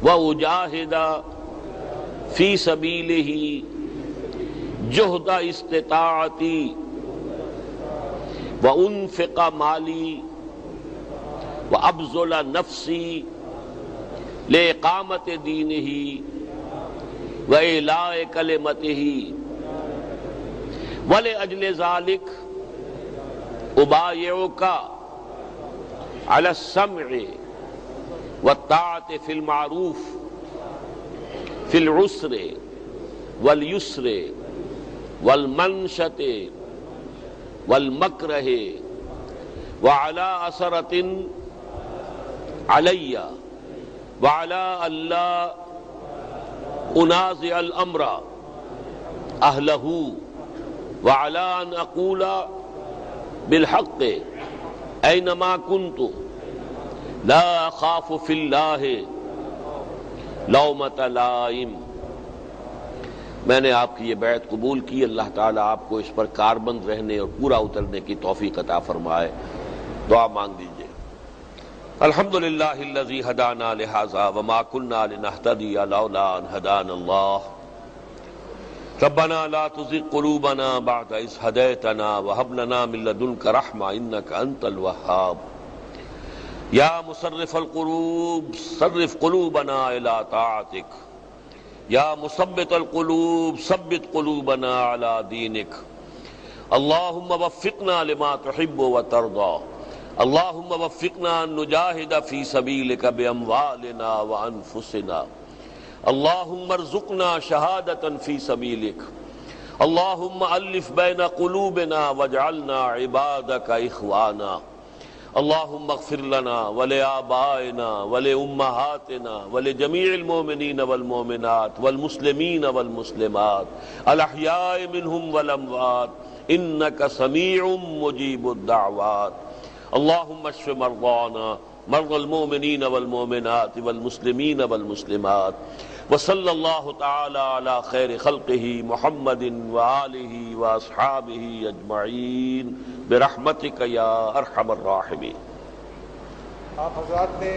واجاہد فی سبیلہ جہد استطاعتی وانفق مالی وابذل نفسی لإقامت دینہ وإعلاء کلمتہ ولأجل ذلک ابایعک علی السمع والطاعة فی المعروف فی العسر والیسر والمنشط والمکرہ وعلی اثرۃ علی وعلی اللہ انازع الامر اہلہ وعلی ان اقول بالحق اینما کنت لا اخاف فی اللہ لومۃ لائم. میں نے آپ کی یہ بیعت قبول کی. اللہ تعالیٰ آپ کو اس پر کاربند رہنے اور پورا اترنے کی توفیق عطا فرمائے. دعا مانگ دیجیے. الحمدللہ الذی ہدانا لہذا وما کنا لنہتدی لولا ان ہدانا اللہ. ربنا لا تزغ قلوبنا بعد اذ ہدیتنا وہب لنا من لدنک رحمہ انک انت الوہاب. یا مصرف القلوب صرف قلوبنا الی طاعتک. یا مثبت القلوب ثبت قلوبنا علی دینک. اللہم وفقنا لما تحب وترضى. اللہم وفقنا ان نجاہد فی سبیلک باموالنا وانفسنا. اللہم ارزقنا شہادۃ فی سبیلک. اللہم الف بین قلوبنا واجعلنا عبادک اخوانا. اللہم اغفر لنا ولآبائنا ولأمہاتنا ولجمیع المؤمنین والمؤمنات والمسلمین والمسلمات الاحیاء منہم والاموات انک سمیع مجیب الدعوات. اللہم اشف مرضانا مرضى المؤمنین والمؤمنات والمسلمین والمسلمات. وصلی اللہ تعالی علی خیر خلقہ محمد وآلہ واصحابہ اجمعین برحمتک یا ارحم الراحمین. آپ حضرات نے